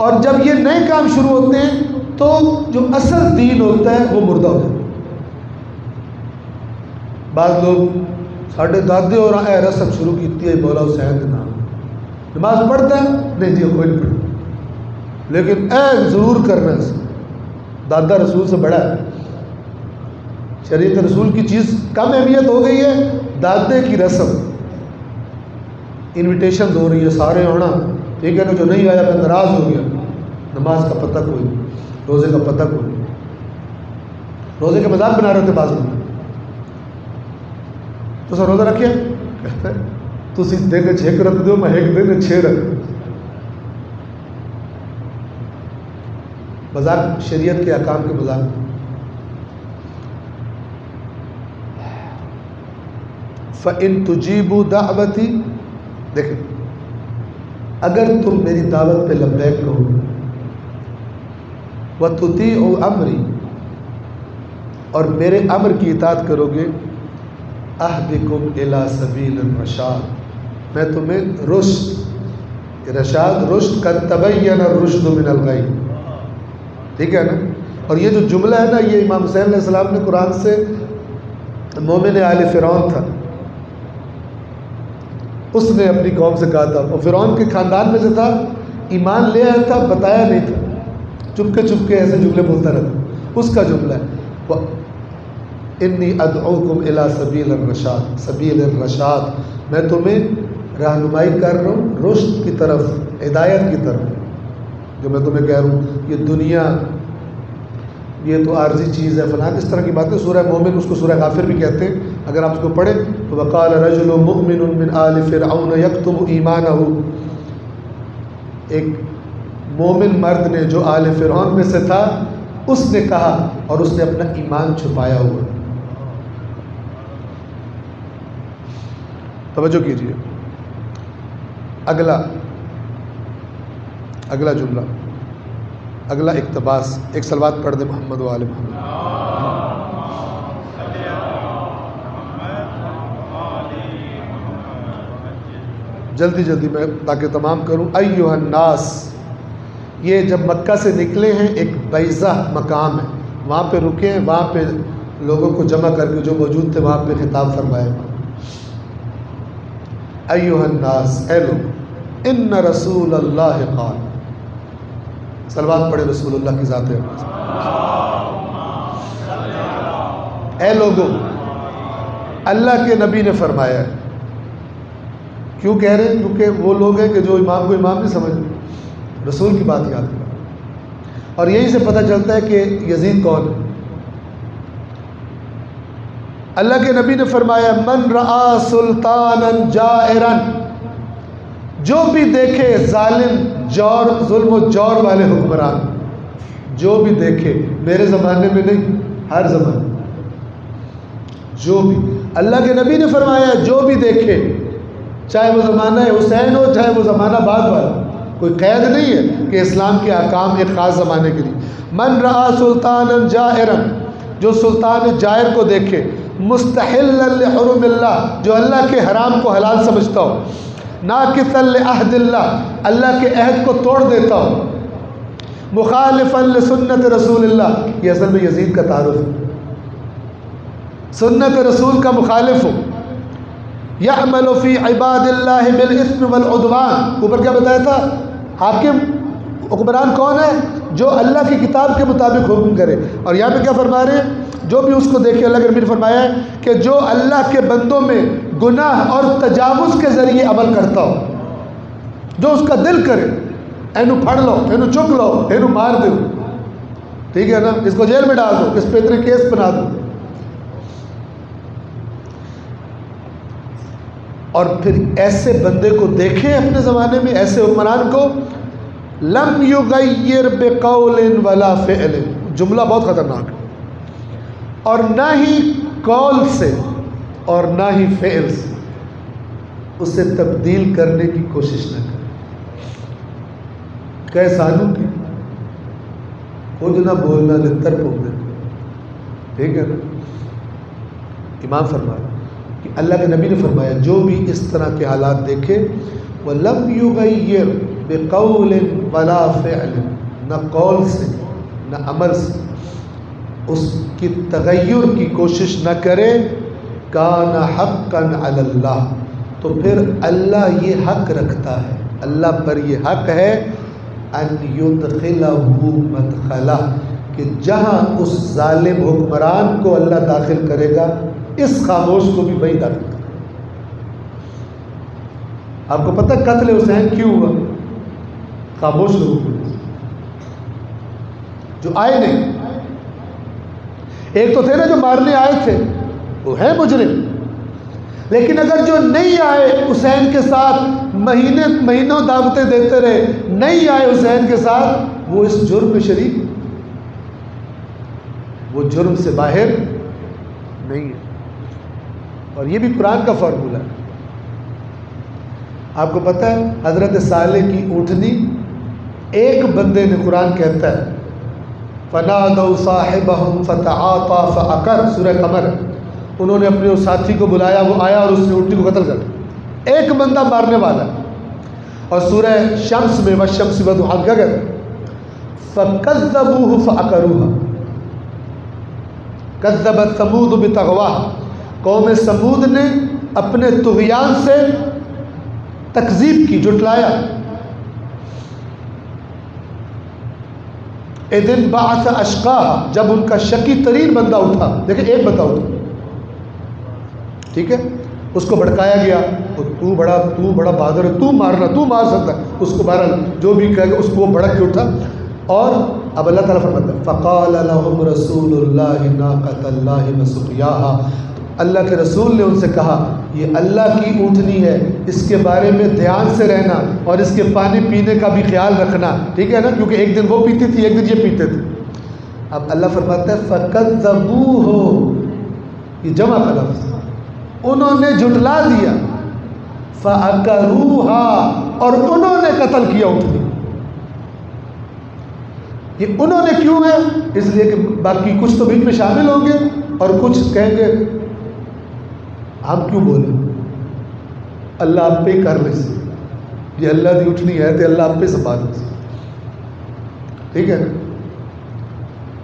اور جب یہ نئے کام شروع ہوتے ہیں تو جو اصل دین ہوتا ہے وہ مردہ ہو جاتا ہے۔ بعض لوگ ساڑھے دادے اور رسم شروع کی ہے مولا حسین کے نام، نماز پڑھتا ہے نہیں جی کوئی نہیں پڑھتا، لیکن ضرور کرنا ہے، دادا رسول سے بڑا ہے، شریعت رسول کی چیز کم اہمیت ہو گئی ہے، دادے کی رسم، انویٹیشن ہو رہی ہے سارے آنا، ٹھیک ہے نا، جو نہیں آیا میں ناراض ہو گیا، نماز کا پتہ کوئی نہیں، روزے کا پتہ کوئی نہیں، روزے کا مذاق بنا رہے تھے بعض لوگ، تو سر روزہ رکھے کہتا ہے تو دن 6 رکھ دو، میں ایک دن 6 رکھ، مذاق شریعت کے احکام کے مذاق۔ فَإِن تُجِيبُوا دَعْوَتِي، دیکھیں اگر تم میری دعوت پہ لبیک کہو، وَتُطِيعُوا أَمْرِي، اور میرے امر کی اطاعت کرو گے، اہدکم الی سبیل الرشاد، میں تمہیں رشاد قد تبین الرشد من الغی، ٹھیک ہے نا۔ اور یہ جو جملہ ہے نا، یہ امام حسین علیہ السلام نے قرآن سے، مومن آل فرعون تھا، اس نے اپنی قوم سے کہا تھا، اور فرعون کے خاندان میں سے تھا، ایمان لے آیا تھا، بتایا نہیں تھا، چپکے ایسے جملے بولتا رہتا، اس کا جملہ ہے انی ادعوکم الی سبیل الرشاد، سبیل الرشاد، میں تمہیں رہنمائی کر رہا ہوں رشد کی طرف، ہدایت کی طرف۔ جو میں تمہیں کہہ رہا ہوں یہ دنیا یہ تو عارضی چیز ہے، فلاں اس طرح کی باتیں، سورہ مومن اس کو سورہ غافر بھی کہتے ہیں، اگر آپ اس کو پڑھیں تو وقال رجل مؤمن من آل فرعون یکتم ایمانہ، ایک مومن مرد نے جو آل فرعون میں سے تھا، اس نے کہا، اور اس نے اپنا ایمان چھپایا ہوا۔ توجہ کیجیے، اگلا جملہ، اگلا اقتباس، ایک صلوات پڑھ دے محمد و آل محمد۔ جلدی میں تاکہ تمام کروں۔ ایھا الناس، یہ جب مکہ سے نکلے ہیں ایک بیضہ مقام ہے، وہاں پہ رکے ہیں، وہاں پہ لوگوں کو جمع کر کے جو موجود تھے وہاں پہ خطاب فرمایا، ایھا الناس، اے لوگ، ان رسول اللہ قال، صلوات پڑھے رسول اللہ کی ذات ہے، اے لوگوں، اللہ کے نبی نے فرمایا ہے۔ کیوں کہہ رہے ہیں؟ کیونکہ وہ لوگ ہیں کہ جو امام کو امام نہیں سمجھتے، رسول کی بات یاد کریں، اور یہیں سے پتہ چلتا ہے کہ یزید کون ہے۔ اللہ کے نبی نے فرمایا من رآ سلطانا جائرا، جو بھی دیکھے ظالم، جور، ظلم و جور والے حکمران، جو بھی دیکھے، میرے زمانے میں نہیں، ہر زمانے، جو بھی، اللہ کے نبی نے فرمایا جو بھی دیکھے، چاہے وہ زمانہ حسین ہو، چاہے وہ زمانہ بعد والا، کوئی قید نہیں ہے کہ اسلام کے احکام ایک خاص زمانے کے لیے۔ من رآ سلطانا جائرا، جو سلطان جائر کو دیکھے، مستحلا لحرم اللہ، جو اللہ کے حرام کو حلال سمجھتا ہو، ناقضا لعہد اللہ، اللہ کے عہد کو توڑ دیتا ہو، مخالفا لسنت رسول اللہ، یہ اصل میں یزید کا تعارف ہے، سنت رسول کا مخالف ہو، یعمل فی عباد اللہ بالاثم والعدوان، اوپر کیا بتایا تھا؟ حاکم، حکمران کون ہے؟ جو اللہ کی کتاب کے مطابق حکم کرے، اور یہاں پہ کیا فرما رہے ہیں؟ جو بھی اس کو دیکھے، اللہ کے نبی نے فرمایا ہے کہ جو اللہ کے بندوں میں گناہ اور تجاوز کے ذریعے عمل کرتا ہو، جو اس کا دل کرے، اینو پھڑ لو، اینو چک لو، اینو مار دو، ٹھیک ہے نا، اس کو جیل میں ڈال دو، اس پہ اتنے کیس بنا دو، اور پھر ایسے بندے کو دیکھیں اپنے زمانے میں، ایسے حکمران کو، لم یغیر بقول ولا فعل، جملہ بہت خطرناک ہے، اور نہ ہی قول سے اور نہ ہی فعل سے اسے تبدیل کرنے کی کوشش نہ کرے، کیسانوں کی خود نہ بولنا لتر پھونک دینا، ٹھیک ہے نا۔ امام فرمایا کہ اللہ کے نبی نے فرمایا جو بھی اس طرح کے حالات دیکھے وَلَمْ يُغَيِّرْ بِقَوْلٍ وَلَا فِعْلٍ، نہ قول سے نہ عمل سے اس کی تغیر کی کوشش نہ کرے، کان حقاً علی اللہ، تو پھر اللہ یہ حق رکھتا ہے، اللہ پر یہ حق ہے ان یدخلہ مدخلہ، کہ جہاں اس ظالم حکمران کو اللہ داخل کرے گا اس خاموش کو بھی وہی داخل کرے گا۔ آپ کو پتہ قتل حسین کیوں ہوا؟ خاموش لوگوں جو آئے نہیں، ایک تو تھے نا جو مارنے آئے تھے وہ ہے مجرم، لیکن اگر جو نہیں آئے حسین کے ساتھ مہینوں دعوتیں دیتے رہے، نہیں آئے حسین کے ساتھ، وہ اس جرم میں شریک، وہ جرم سے باہر نہیں ہے۔ اور یہ بھی قرآن کا فارمولہ ہے۔ آپ کو پتہ ہے حضرت صالح کی اونٹنی ایک بندے نے، قرآن کہتا ہے فَنَادَوْا صَاحِبَهُمْ فَتَعَاطَىٰ فَعَقَرَ، سورہ قمر، انہوں نے اپنے اس ساتھی کو بلایا، وہ آیا اور اس نے اونٹنی کو قتل کر دیا، ایک بندہ مارنے والا۔ اور سورہ شمس میں وَالشَّمْسِ وَضُحَاهَا کیا کہتے ہیں فَكَذَّبُوهُ فَعَقَرُوهَا، کذبت ثمود بطغواها، قوم سمود نے اپنے طغیان سے تکذیب کی، جھٹلایا۔ اذن بعث اشقاها، جب ان کا شقی ترین بندہ اٹھا، دیکھیں ایک بندہ اٹھا، ٹھیک ہے، اس کو بھڑکایا گیا، تو بڑا بہادر ہے، تو مار سکتا ہے، اس کو بہرحال جو بھی کہے گا اس کو وہ بھڑک کے اٹھا۔ اور اب اللہ تعالیٰ فرماتا ہے فَقَالَ لَهُمْ رَسُولُ اللَّهِ نَاقَةَ اللَّهِ وَسُقْيَاهَا، اللہ کے رسول نے ان سے کہا یہ اللہ کی اونٹنی ہے، اس کے بارے میں دھیان سے رہنا اور اس کے پانی پینے کا بھی خیال رکھنا، ٹھیک ہے نا، کیونکہ ایک دن وہ پیتی تھی ایک دن یہ پیتے تھے۔ اب اللہ فرماتا ہے فَكَذَّبُوهُ، یہ جمع کا لفظ، انہوں نے جھٹلا دیا، فَأَكَرُوهَا، اور انہوں نے قتل کیا اونٹنی۔ یہ انہوں نے کیوں ہے؟ اس لیے کہ باقی کچھ تو بیچ میں شامل ہوں گے اور کچھ کہیں گے ہم کیوں بولیں، اللہ آپ پہ ہی کر لے سی، یہ اللہ دی اٹھنی ہے تو اللہ آپ پہ سنبھال سی، ٹھیک ہے نا۔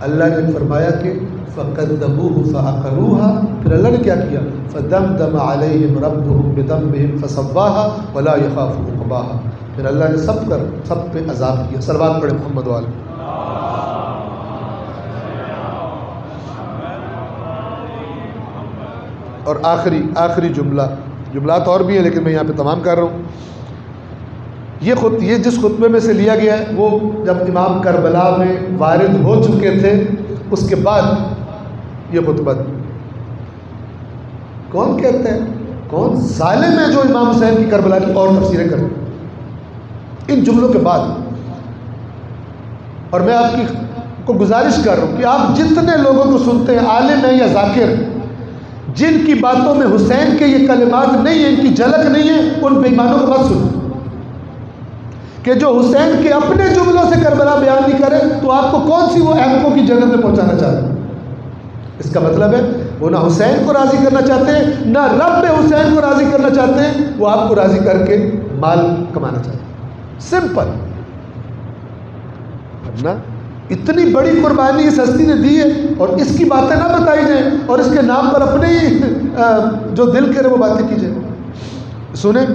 اللہ نے فرمایا کہ فَقَدَّبُوهُ فَعَقَرُوهَا، پھر اللہ نے کیا کیا فَدَمْدَمَ عَلَيْهِمْ رَبُّهُمْ بِذَنبِهِمْ فَسَوَّاهَا وَلَا يَخَافُ عُقْبَاهَا، پھر اللہ نے سب پہ عذاب کیا۔ صلوات پڑھے محمد والے۔ اور آخری جملات اور بھی ہیں لیکن میں یہاں پہ تمام کر رہا ہوں۔ یہ جس خطبے میں سے لیا گیا ہے وہ جب امام کربلا میں وارد ہو چکے تھے اس کے بعد یہ خطبہ، کون کہتا ہے، کون ظالم ہے جو امام حسین کی کربلا کی اور تفسیریں کرے ان جملوں کے بعد۔ اور میں آپ کو گزارش کر رہا ہوں کہ آپ جتنے لوگوں کو سنتے ہیں، عالم ہیں یا ذاکر، جن کی باتوں میں حسین کے یہ کلمات نہیں ہیں، ان کی جھلک نہیں ہے، ان بے ایمانوں کو مت سنو، کہ جو حسین کے اپنے جملوں سے کربلا بیان نہیں کرے تو آپ کو کون سی وہ احمقوں کی جنت میں پہنچانا چاہتے ہیں۔ اس کا مطلب ہے وہ نہ حسین کو راضی کرنا چاہتے ہیں، نہ رب حسین کو راضی کرنا چاہتے ہیں، وہ آپ کو راضی کر کے مال کمانا چاہتے ہیں، سمپل۔ ورنہ اتنی بڑی قربانی اس ہستی نے دی ہے اور اس کی باتیں نہ بتائی جائیں اور اس کے نام پر اپنے ہی جو دل کرے وہ باتیں کی جائیں۔ سنیں،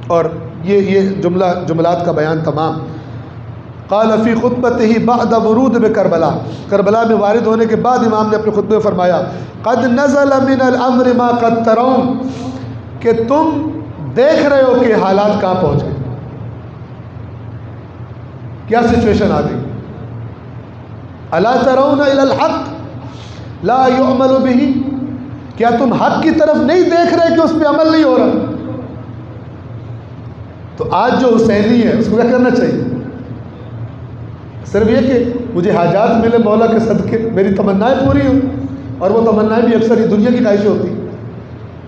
اور یہ جملات کا بیان تمام۔ قال فی خطبتہ بعد ورود بکربلا، کربلا میں وارد ہونے کے بعد امام نے اپنے خطبے میں فرمایا قد نزل من الامر ما قد ترون، کہ تم دیکھ رہے ہو کہ حالات کہاں پہنچ گئے، کیا سچویشن آ گئی۔ الا ترون الی الحق لا یعمل به، کیا تم حق کی طرف نہیں دیکھ رہے کہ اس پہ عمل نہیں ہو رہا۔ تو آج جو حسینی ہے اس کو کیا کرنا چاہیے، صرف یہ کہ مجھے حاجات ملے مولا کے صدقے، میری تمنائیں پوری ہوں، اور وہ تمنائیں بھی اکثر یہ دنیا کی خواہشیں ہوتی ہیں،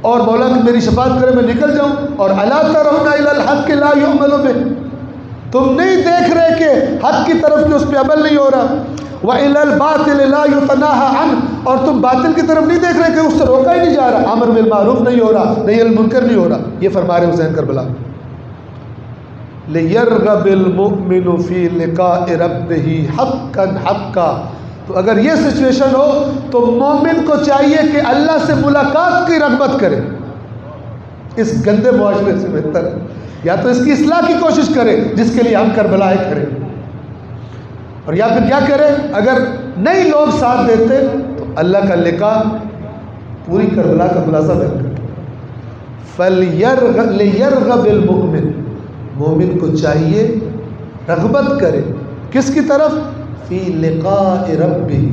اور مولا کی میری شفاعت کرے میں نکل جاؤں۔ اور الا ترون الی الحق لا یعمل به، تم نہیں دیکھ رہے کہ حق کی طرف کہ اس پہ عمل نہیں ہو رہا۔ وَإِلَى الْبَاطِلِ لَا يُتَنَاهَى عَنْهُ، اور تم باطل کی طرف نہیں دیکھ رہے کہ اس سے روکا ہی نہیں جا رہا، امر بالمعروف نہیں ہو رہا، نہی عن المنکر نہیں ہو رہا. یہ فرما رہے حسین کربلا. لِيَرْغَبِ الْمُؤْمِنُ فِي لِقَاءِ رَبِّهِ حَقًّا حَقًّا. تو اگر یہ سچویشن ہو تو مومن کو چاہیے کہ اللہ سے ملاقات کی رغبت کرے. اس گندے معاشرے سے بہتر ہے یا تو اس کی اصلاح کی کوشش کرے جس کے لیے ہم کربلا کریں، اور یا پھر کیا کرے، اگر نہیں لوگ ساتھ دیتے تو اللہ کا لقاء پوری کربلا کا خلاصہ بہتر. فَلْيَرْغَبِ الْمُؤْمِنُ، مومن کو چاہیے رغبت کرے کس کی طرف؟ فی لقاء ربہ،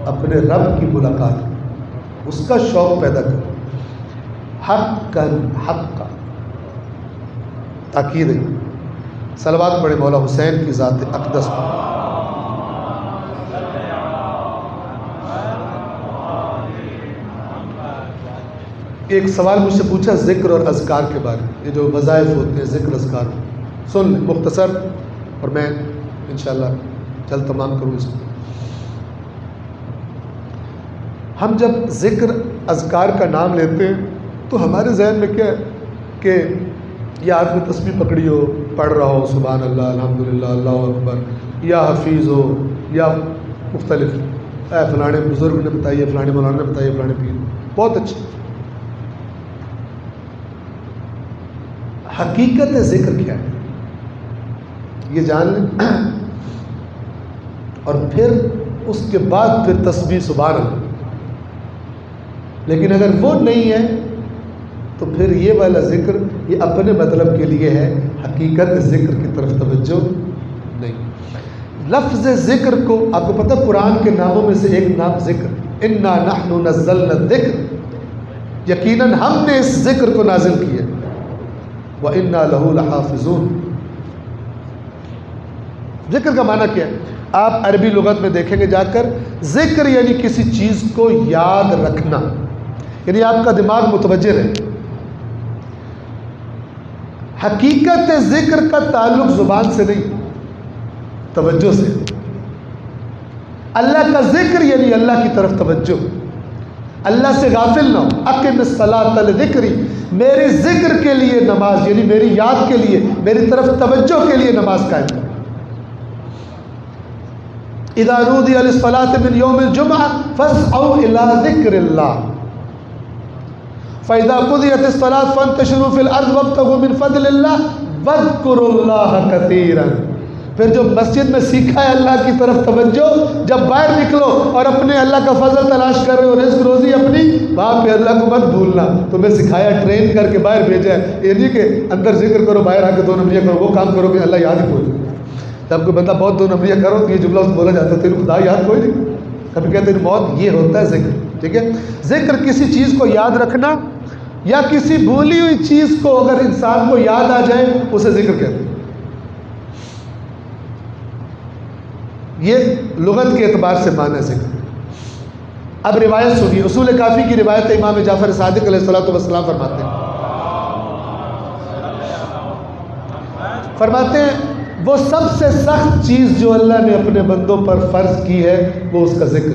اپنے رب کی ملاقات، اس کا شوق پیدا کرے. حقا حقا، تاکید ہے. صلوات پڑھے مولا حسین کی ذات اقدس پر. ایک سوال مجھ سے پوچھا ذکر اور اذکار کے بارے میں، یہ جو وظائف ہوتے ہیں ذکر اذکار، سن لیں مختصر، اور میں انشاءاللہ جلد تمام کروں اس کو. ہم جب ذکر اذکار کا نام لیتے ہیں تو ہمارے ذہن میں کیا ہے کہ یہ آدمی تسبیح پکڑی ہو، پڑھ رہا ہو سبحان اللہ الحمدللہ اللہ اکبر، یا حفیظ ہو، یا مختلف فلانے بزرگ نے بتائی، فلانے مولانا نے بتائی، فلانے پیر. بہت اچھا. حقیقت ذکر کیا ہے یہ جان لیں، اور پھر اس کے بعد پھر تسبیح سبحان اللہ. لیکن اگر وہ نہیں ہے تو پھر یہ والا ذکر یہ اپنے مطلب کے لیے ہے، حقیقت ذکر کی طرف توجہ نہیں. لفظ ذکر کو آپ کو پتہ قرآن کے ناموں میں سے ایک نام ذکر، انا نحن نزلنا الذکر، یقیناً ہم نے اس ذکر کو نازل کیا، وَإِنَّا لَهُ لَحَافِظُونَ. ذکر کا معنی کیا ہے؟ آپ عربی لغت میں دیکھیں گے جا کر، ذکر یعنی کسی چیز کو یاد رکھنا، یعنی آپ کا دماغ متوجہ رہے. حقیقت ذکر کا تعلق زبان سے نہیں، توجہ سے. اللہ کا ذکر یعنی اللہ کی طرف توجہ، اللہ سے غافل نہ ہو. اقم الصلاۃ لذکری، میرے ذکر کے لیے نماز، یعنی میری یاد کے لیے، میری طرف توجہ کے لیے نماز قائم کرو. اذا نودی للصلاۃ من یوم الجمعہ فاسعوا الی ذکر اللہ فاذا قضیت الصلاۃ فانتشروا فی الارض وابتغوا من فضل اللہ واذکروا اللہ کثیرا. پھر جو مسجد میں سیکھا ہے اللہ کی طرف توجہ، جب باہر نکلو اور اپنے اللہ کا فضل تلاش کر رہے ہو، رزق روزی اپنی، وہاں پہ اللہ کو مت بھولنا. تمہیں سکھایا، ٹرین کر کے باہر بھیجا ہے، یہ نہیں کہ اندر ذکر کرو باہر آ کے دو نمبریاں کرو، وہ کام کرو کہ اللہ یاد ہی بھول جائے. جب کوئی بندہ بہت دو نمبریاں کرو تو یہ جملہ اس کو بولا جاتا ہے، تیرے خدا یاد کوئی نہیں. کبھی کہتے ہیں موت، یہ ہوتا ہے ذکر. ٹھیک ہے، ذکر کسی چیز کو یاد رکھنا یا کسی بھولی ہوئی چیز کو اگر انسان کو یاد آ جائے اسے ذکر کہتے ہیں. یہ لغت کے اعتبار سے معنی ذکر. اب روایت سنیے، اصول کافی کی روایت ہے، امام جعفر صادق علیہ السلام فرماتے ہیں وہ سب سے سخت چیز جو اللہ نے اپنے بندوں پر فرض کی ہے وہ اس کا ذکر.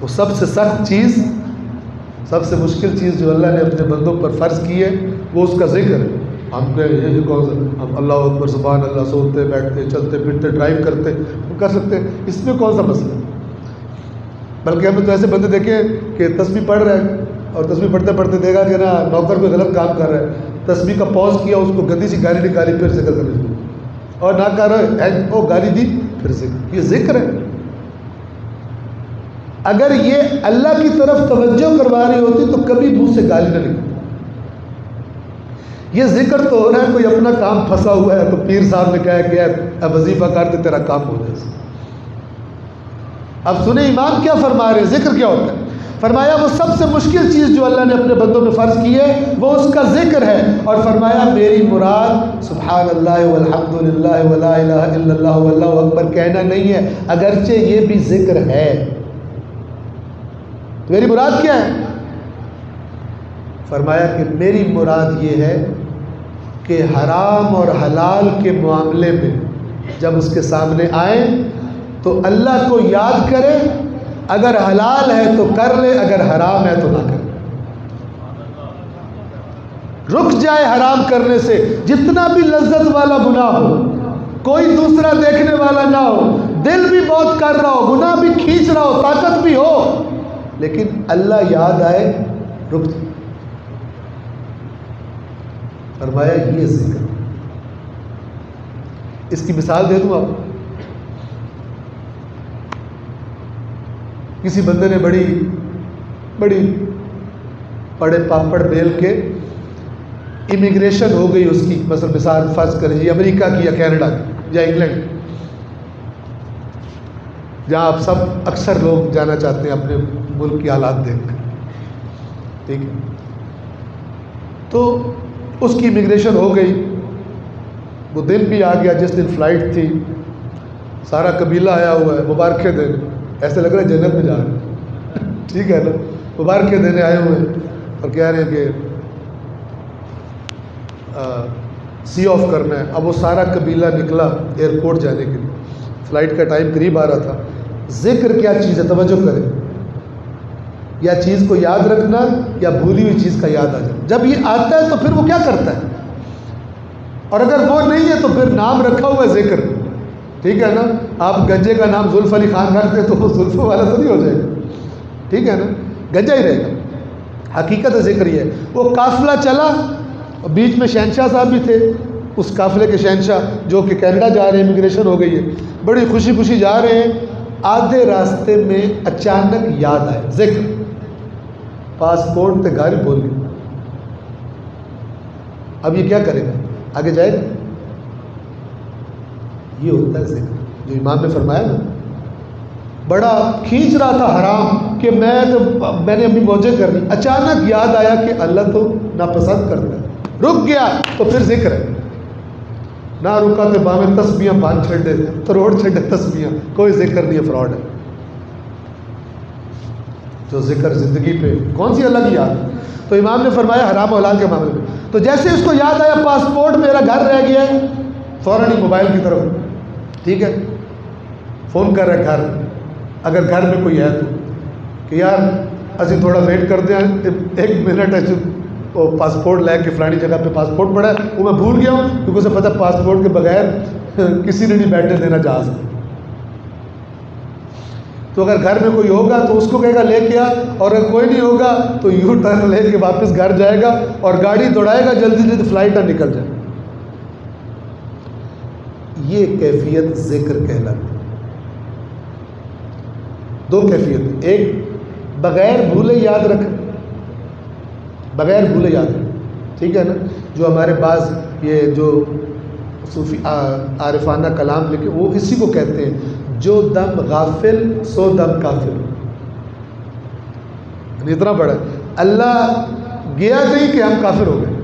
وہ سب سے سخت چیز، سب سے مشکل چیز جو اللہ نے اپنے بندوں پر فرض کی ہے وہ اس کا ذکر ہے. ہم کہیں یہ کون سا، ہم اللہ اکبر سبحان اللہ سوتے بیٹھتے چلتے پھرتے ڈرائیو کرتے ہم کر سکتے ہیں، اس میں کون سا مسئلہ ہے؟ بلکہ ہم نے تو ایسے بندے دیکھے کہ تسبیح پڑھ رہے ہیں اور تسبیح پڑھتے پڑھتے دیکھا کہ نا نوکر کوئی غلط کام کر رہا ہے، تسبیح کا پوز کیا، اس کو گندی سی گالی نکالی، پھر ذکر کرنے لگے، اور نہ کر رہے وہ گالی دی پھر ذکر. یہ ذکر ہے. اگر یہ اللہ کی طرف توجہ کروا رہی ہوتی تو کبھی منہ سے گالی نہ نکلتی. یہ ذکر تو ہو رہا ہے کوئی اپنا کام پھنسا ہوا ہے تو پیر صاحب نے کہا کہ اب وظیفہ کر دے تیرا کام ہو جائے. اب سنیں امام کیا فرما رہے ہیں، ذکر کیا ہوتا ہے. فرمایا وہ سب سے مشکل چیز جو اللہ نے اپنے بندوں میں فرض کی ہے وہ اس کا ذکر ہے. اور فرمایا میری مراد سبحان اللہ والحمد للہ ولا الہ الا اللہ واللہ اکبر کہنا نہیں ہے، اگرچہ یہ بھی ذکر ہے. تو میری مراد کیا ہے؟ فرمایا کہ میری مراد یہ ہے کہ حرام اور حلال کے معاملے میں جب اس کے سامنے آئیں تو اللہ کو یاد کرے، اگر حلال ہے تو کر لے، اگر حرام ہے تو نہ کرے، رک جائے حرام کرنے سے، جتنا بھی لذت والا گناہ ہو، کوئی دوسرا دیکھنے والا نہ ہو، دل بھی بہت کر رہا ہو، گناہ بھی کھینچ رہا ہو، طاقت بھی ہو، لیکن اللہ یاد آئے، رک جائے۔ فرمایا یہ ذکر، اس کی مثال دے دوں آپ، کسی بندے نے بڑی پڑے پاپڑ بیل کے امیگریشن ہو گئی اس کی، مثال فرض کریں جی امریکہ کی یا کینیڈا کی یا انگلینڈ، جہاں آپ سب اکثر لوگ جانا چاہتے ہیں اپنے ملک کی حالات دیکھ کر، ٹھیک ہے، تو اس کی امیگریشن ہو گئی، وہ دن بھی آ گیا جس دن فلائٹ تھی، سارا قبیلہ آیا ہوا ہے، مبارکیں دینے، ایسے لگ رہا ہے جنت میں جا رہے ہیں، ٹھیک ہے نا، مبارکیں دینے آئے ہوئے ہیں اور کہہ رہے ہیں کہ سی آف کرنا ہے۔ اب وہ سارا قبیلہ نکلا ایئرپورٹ جانے کے لیے، فلائٹ کا ٹائم قریب آ رہا تھا۔ ذکر کیا چیز ہے، توجہ کریں، یا چیز کو یاد رکھنا یا بھولی ہوئی چیز کا یاد آ جائے۔ جب یہ آتا ہے تو پھر وہ کیا کرتا ہے، اور اگر وہ نہیں ہے تو پھر نام رکھا ہوا ہے ذکر، ٹھیک ہے نا، آپ گنجے کا نام زلف علی خان رکھ دیں تو وہ زلف والا تو نہیں ہو جائے گا، ٹھیک ہے نا، گنجا ہی رہے گا۔ حقیقت ذکر یہ ہے، وہ قافلہ چلا، بیچ میں شہنشاہ صاحب بھی تھے، اس قافلے کے شہنشاہ جو کہ کینیڈا جا رہے ہیں، امیگریشن ہو گئی ہے، بڑی خوشی خوشی جا رہے ہیں، آدھے راستے میں اچانک یاد آئے ذکر، پاسپورٹ تے گھر بول گئے، اب یہ کیا کرے گا، آگے جائے گا؟ یہ ہوتا ہے ذکر، جو امام نے فرمایا نا، بڑا کھینچ رہا تھا حرام کہ میں نے اپنی موجیں کر لی، اچانک یاد آیا کہ اللہ تو ناپسند کرتا ہے، رک گیا تو پھر ذکر ہے، نہ رکا تو باہیں تسبیاں بان چھڑے تروڑ چھڑے تسبیاں، کوئی ذکر نہیں ہے، فراڈ ہے۔ جو ذکر زندگی پہ کون سی اللہ کی یاد، تو امام نے فرمایا حرام و حلال کے معاملے میں، تو جیسے اس کو یاد آیا پاسپورٹ میرا گھر رہ گیا ہے، فوراً ہی موبائل کی طرف، ٹھیک ہے، فون کر رہے گھر، اگر گھر میں کوئی ہے تو کہ یار اسی تھوڑا ویٹ کر دیں، 1 منٹ ہے، وہ پاسپورٹ لے کے فلانی جگہ پہ پاسپورٹ پڑا ہے، وہ میں بھول گیا ہوں، کیونکہ اسے پتہ پاسپورٹ کے بغیر کسی نے نہیں بیٹھنے دینا جہاز میں، تو اگر گھر میں کوئی ہوگا تو اس کو کہے گا لے کے آ، اور اگر کوئی نہیں ہوگا تو یو ٹرن لے کے واپس گھر جائے گا اور گاڑی دوڑائے گا، جلدی جلدی فلائٹ نہ نکل جائے۔ یہ کیفیت ذکر کہلاتی ہے۔ دو کیفیت، ایک بغیر بھولے یاد رکھ، بغیر بھولے یاد رکھ، ٹھیک ہے نا، جو ہمارے بعض یہ جو صوفی عارفانہ کلام لکھے وہ اسی کو کہتے ہیں، جو دم غافل سو دم کافر، یعنی اتنا بڑا اللہ گیا نہیں کہ ہم کافر ہو گئے،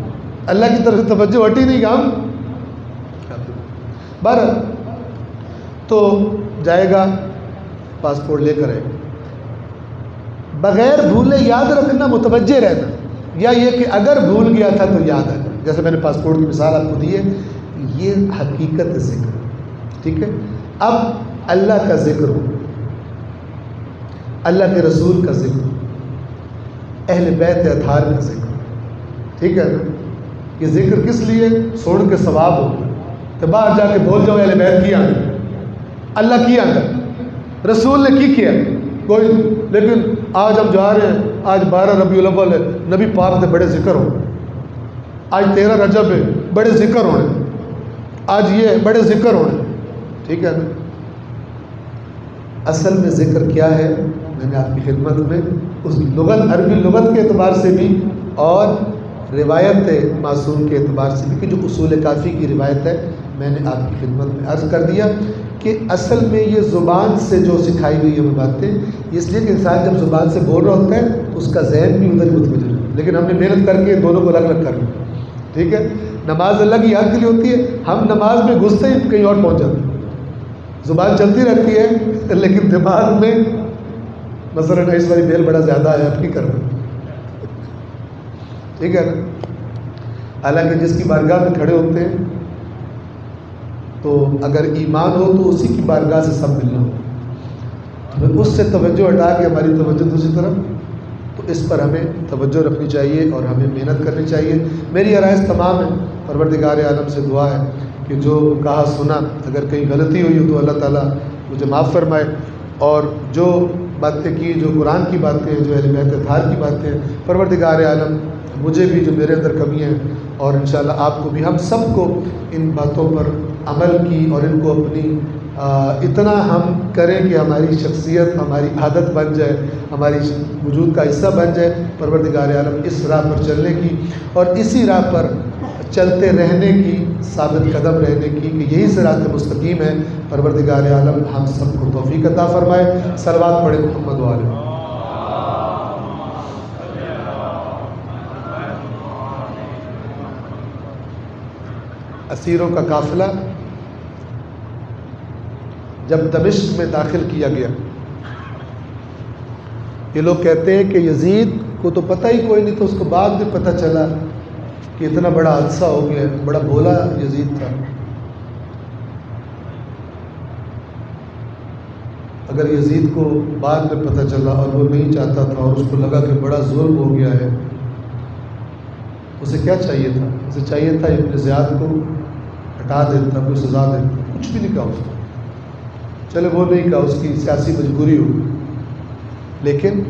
اللہ کی طرف سے توجہ ہٹی نہیں کہ ہم کافر ہو گئے۔ بہرحال تو جائے گا، پاسپورٹ لے کر آئے گا، بغیر بھولے یاد رکھنا، متوجہ رہنا، یا یہ کہ اگر بھول گیا تھا تو یاد آئے، جیسے میں نے پاسپورٹ کی مثال آپ کو دی ہے، یہ حقیقت ذکر، ٹھیک ہے۔ اب اللہ کا ذکر ہو، اللہ کے رسول کا ذکر، اہل بیت اطہار کا ذکر، ٹھیک ہے نا، یہ ذکر کس لیے، سن کے ثواب ہو، تو باہر جا کے بول جاؤ اہل بیت کی آنکھ، اللہ کی آنکھ، رسول نے کی کیا کوئی، لیکن آج ہم جا رہے ہیں، آج 12 ربیع الاول ہے، نبی پاک دے بڑے ذکر ہو، آج 13 رجب ہے، بڑے ذکر ہونے، آج یہ بڑے ذکر ہونے، ٹھیک ہے نا۔ اصل میں ذکر کیا ہے، میں نے آپ کی خدمت میں اس لغت، عربی لغت کے اعتبار سے بھی اور روایت معصوم کے اعتبار سے بھی، کہ جو اصول کافی کی روایت ہے، میں نے آپ کی خدمت میں عرض کر دیا کہ اصل میں یہ زبان سے جو سکھائی گئی ہے وہ باتیں، اس لیے کہ انسان جب زبان سے بول رہا ہوتا ہے تو اس کا ذہن بھی ادھر متوجہ ہے، لیکن ہم نے محنت کر کے دونوں کو الگ الگ کر لیا، ٹھیک ہے۔ نماز اللہ کی یاد کے لیے ہوتی ہے، ہم نماز میں گھستے ہی کہیں اور پہنچ جاتے ہیں، زبان چلتی رہتی ہے لیکن دماغ میں مثلاً اس والی بیل بڑا زیادہ ہے، اب کی کرنا، ٹھیک ہے نا۔ حالانکہ جس کی بارگاہ میں کھڑے ہوتے ہیں تو اگر ایمان ہو تو اسی کی بارگاہ سے سب ملنا ہو، ہمیں اس سے توجہ ہٹا کے ہماری توجہ دوسری طرف، تو اس پر ہمیں توجہ رکھنی چاہیے اور ہمیں محنت کرنی چاہیے۔ میری عرائض تمام ہے، پروردگار عالم سے دعا ہے کہ جو کہا سنا اگر کہیں غلطی ہوئی ہو تو اللہ تعالیٰ مجھے معاف فرمائے، اور جو باتیں کی، جو قرآن کی باتیں ہیں، جو اہل بیت اطہار کی باتیں ہیں، پروردگار عالم مجھے بھی جو میرے اندر کمیاں ہیں اور انشاءاللہ آپ کو بھی، ہم سب کو ان باتوں پر عمل کی اور ان کو اپنی اتنا ہم کریں کہ ہماری شخصیت، ہماری عادت بن جائے، ہماری وجود کا حصہ بن جائے، پروردگار عالم اس راہ پر چلنے کی اور اسی راہ پر چلتے رہنے کی، ثابت قدم رہنے کی کہ یہی صراط مستقیم ہے۔ پروردگار عالم ہم سب کو توفیق عطا فرمائے۔ صلوات پڑھیں محمد و آلہ۔ اسیروں کا قافلہ جب دمشق میں داخل کیا گیا، یہ لوگ کہتے ہیں کہ یزید کو تو پتہ ہی کوئی نہیں تھا، اس کو بعد میں پتہ چلا کہ اتنا بڑا حادثہ ہو گیا، بڑا بھولا یزید تھا۔ اگر یزید کو بعد میں پتہ چلا اور وہ نہیں چاہتا تھا اور اس کو لگا کہ بڑا ظلم ہو گیا ہے، اسے کیا چاہیے تھا؟ اسے چاہیے تھا ابن زیاد کو ہٹا دیتا، کوئی سزا دیتا، کچھ بھی نہیں کہا اس کو۔ چلے وہ نہیں کہا، اس کی سیاسی مجبوری ہوگی، لیکن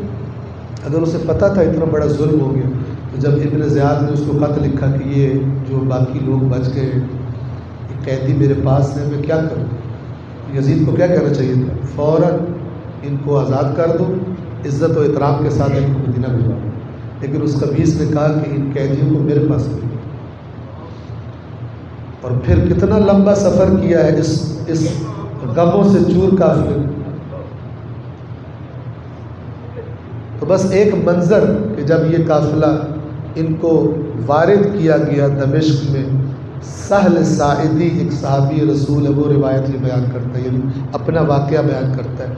اگر اسے پتہ تھا اتنا بڑا ظلم ہو گیا، تو جب ابن زیاد نے اس کو خط لکھا کہ یہ جو باقی لوگ بچ گئے، یہ قیدی میرے پاس ہیں، میں کیا کروں؟ یزید کو کیا کہنا چاہیے تھا؟ فوراً ان کو آزاد کر دو، عزت و احترام کے ساتھ ان کو مدینہ بھجواؤ۔ لیکن اس خبیث نے کہا کہ ان قیدیوں کو میرے پاس بھیجو، اور پھر کتنا لمبا سفر کیا ہے اس غموں سے چور قافلے۔ تو بس ایک منظر کہ جب یہ قافلہ ان کو وارد کیا گیا دمشق میں، سہل ساعدی ایک صحابی رسول ہے، وہ روایت یہ بیان کرتا ہے، یعنی اپنا واقعہ بیان کرتا ہے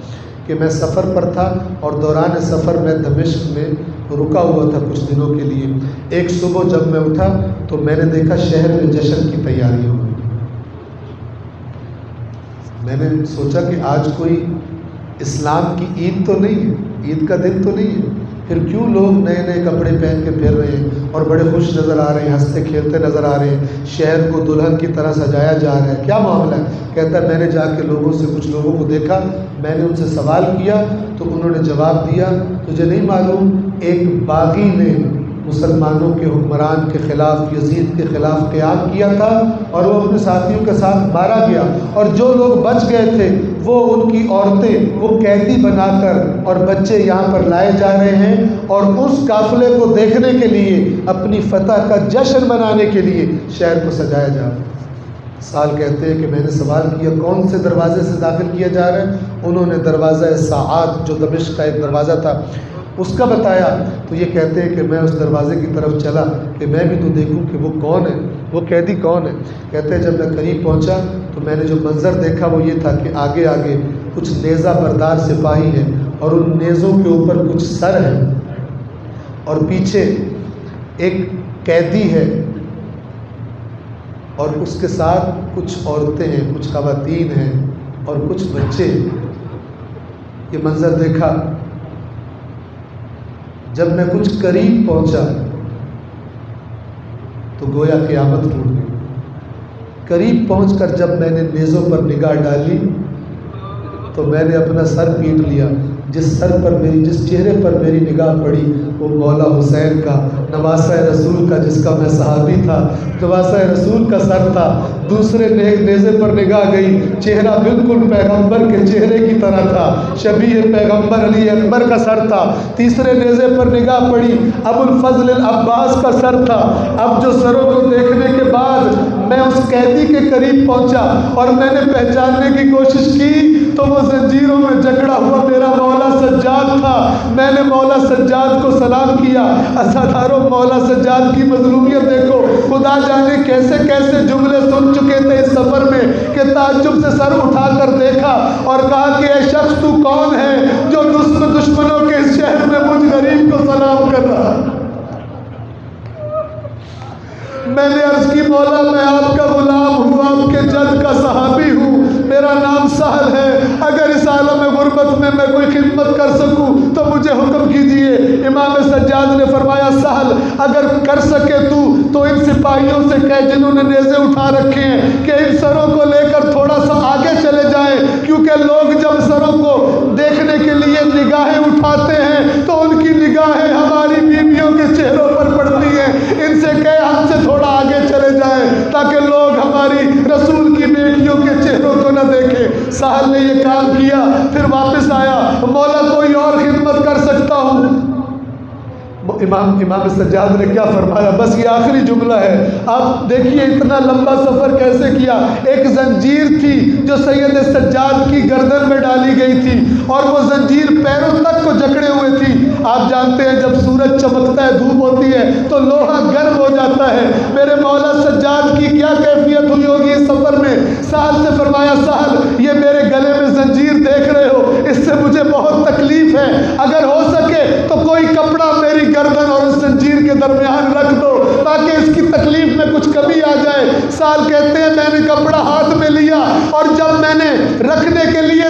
کہ میں سفر پر تھا اور دوران سفر میں دمشق میں رکا ہوا تھا کچھ دنوں کے لیے۔ ایک صبح جب میں اٹھا تو میں نے دیکھا شہر میں جشن کی تیاری ہو گئی۔ میں نے سوچا کہ آج کوئی اسلام کی عید تو نہیں ہے، عید کا دن تو نہیں ہے، پھر کیوں لوگ نئے نئے کپڑے پہن کے پھر رہے ہیں اور بڑے خوش نظر آ رہے ہیں، ہنستے کھیلتے نظر آ رہے ہیں، شہر کو دلہن کی طرح سجایا جا رہا ہے، کیا معاملہ ہے؟ کہتا ہے میں نے جا کے لوگوں سے، کچھ لوگوں کو دیکھا، میں نے ان سے سوال کیا تو انہوں نے جواب دیا تجھے نہیں معلوم ایک باغی نے مسلمانوں کے حکمران کے خلاف، یزید کے خلاف قیام کیا تھا اور وہ اپنے ساتھیوں کے ساتھ مارا گیا، اور جو لوگ بچ گئے تھے وہ ان کی عورتیں وہ قیدی بنا کر اور بچے یہاں پر لائے جا رہے ہیں، اور اس قافلے کو دیکھنے کے لیے، اپنی فتح کا جشن منانے کے لیے شہر کو سجایا جا رہا ہے۔ سال کہتے ہیں کہ میں نے سوال کیا کون سے دروازے سے داخل کیا جا رہا ہے؟ انہوں نے دروازہ ساعات جو دمشق کا ایک دروازہ تھا اس کا بتایا، تو یہ کہتے ہیں کہ میں اس دروازے کی طرف چلا کہ میں بھی تو دیکھوں کہ وہ کون ہے، وہ قیدی کون ہے۔ کہتے ہیں جب میں قریب پہنچا تو میں نے جو منظر دیکھا وہ یہ تھا کہ آگے آگے کچھ نیزہ بردار سپاہی ہیں اور ان نیزوں کے اوپر کچھ سر ہیں، اور پیچھے ایک قیدی ہے اور اس کے ساتھ کچھ عورتیں ہیں، کچھ خواتین ہیں اور کچھ بچے۔ یہ منظر دیکھا، جب میں کچھ قریب پہنچا تو گویا قیامت ٹوٹ گئی۔ قریب پہنچ کر جب میں نے نیزوں پر نگاہ ڈالی تو میں نے اپنا سر پیٹ لیا۔ جس سر پر میری، جس چہرے پر میری نگاہ پڑی وہ مولا حسین کا، نواسہ رسول کا، جس کا میں صحابی تھا، نواسہ رسول کا سر تھا۔ دوسرے نیزے پر نگاہ گئی، چہرہ بالکل پیغمبر کے چہرے کی طرح تھا، شبیہ پیغمبر علی اکبر کا سر تھا۔ تیسرے نیزے پر نگاہ پڑی، ابو الفضل العباس کا سر تھا۔ اب جو سروں کو دیکھنے کے بعد میں اس قیدی کے قریب پہنچا اور میں نے پہچاننے کی کوشش کی تو وہ زنجیروں میں جکڑا ہوا میرا مولا سجاد تھا۔ میں نے مولا سجاد کو سلام کیا۔ عزاداروں، مولا سجاد کی مظلومیت دیکھو، خدا جانے کیسے کیسے جملے سن چکے تھے اس سفر میں کہ تعجب سے سر اٹھا کر دیکھا اور کہا کہ اے شخص تو کون ہے جو دشمنوں کے اس شہر میں مجھ غریب کو سلام کر رہا؟ میں نے عرض کی مولا میں آپ کا غلام ہوں، آپ کے جد کا صحابی ہوں، میرا نام سہل ہے، اگر اس عالم غربت وقت میں کوئی خدمت کر سکوں تو مجھے حکم کیجئے۔ امام سجاد نے فرمایا سہل اگر کر سکے تو ان سپاہیوں سے کہے جنہوں نے نیزے اٹھا رکھے ہیں کہ ان سروں کو لے کر تھوڑا سا آگے چلے جائیں، کیونکہ لوگ جب سروں کو دیکھنے کے لیے نگاہیں اٹھاتے ہیں تو ان کی نگاہیں ہماری بیویوں کے چہروں پر پڑتی ہیں، ان سے کہے ہم سے تھوڑا آگے چلے جائیں تاکہ لوگ ہماری رسول کی بیٹیوں کے چہروں کو نہ دیکھیں۔ سہل نے یہ کام کیا، پھر واپس آیا، مولا کوئی اور خدمت کر سکتا ہوں؟ امام سجاد نے کیا فرمایا؟ بس یہ آخری جملہ ہے، آپ دیکھیے اتنا لمبا سفر کیسے کیا۔ ایک زنجیر تھی جو سید سجاد کی گردن میں ڈالی گئی تھی اور وہ زنجیر پیروں تک کو جکڑے ہوئے تھی۔ آپ جانتے ہیں جب سورج چمکتا ہے، دھوپ ہوتی ہے تو لوہا گرم ہو جاتا ہے۔ میرے مولا سجاد کی کیا کیفیت ہوئی ہوگی اس سفر میں؟ سہل سے فرمایا سہل یہ میرے گلے میں زنجیر دیکھ رہے ہو، اس سے مجھے بہت تکلیف ہے، اگر ہو سکے تو کوئی کپڑا میری گردن اور اس زنجیر کے درمیان رکھ دو تاکہ اس کی تکلیف میں کچھ کمی آ جائے۔ سہل کہتے ہیں میں نے کپڑا ہاتھ میں لیا اور جب میں نے رکھنے کے لیے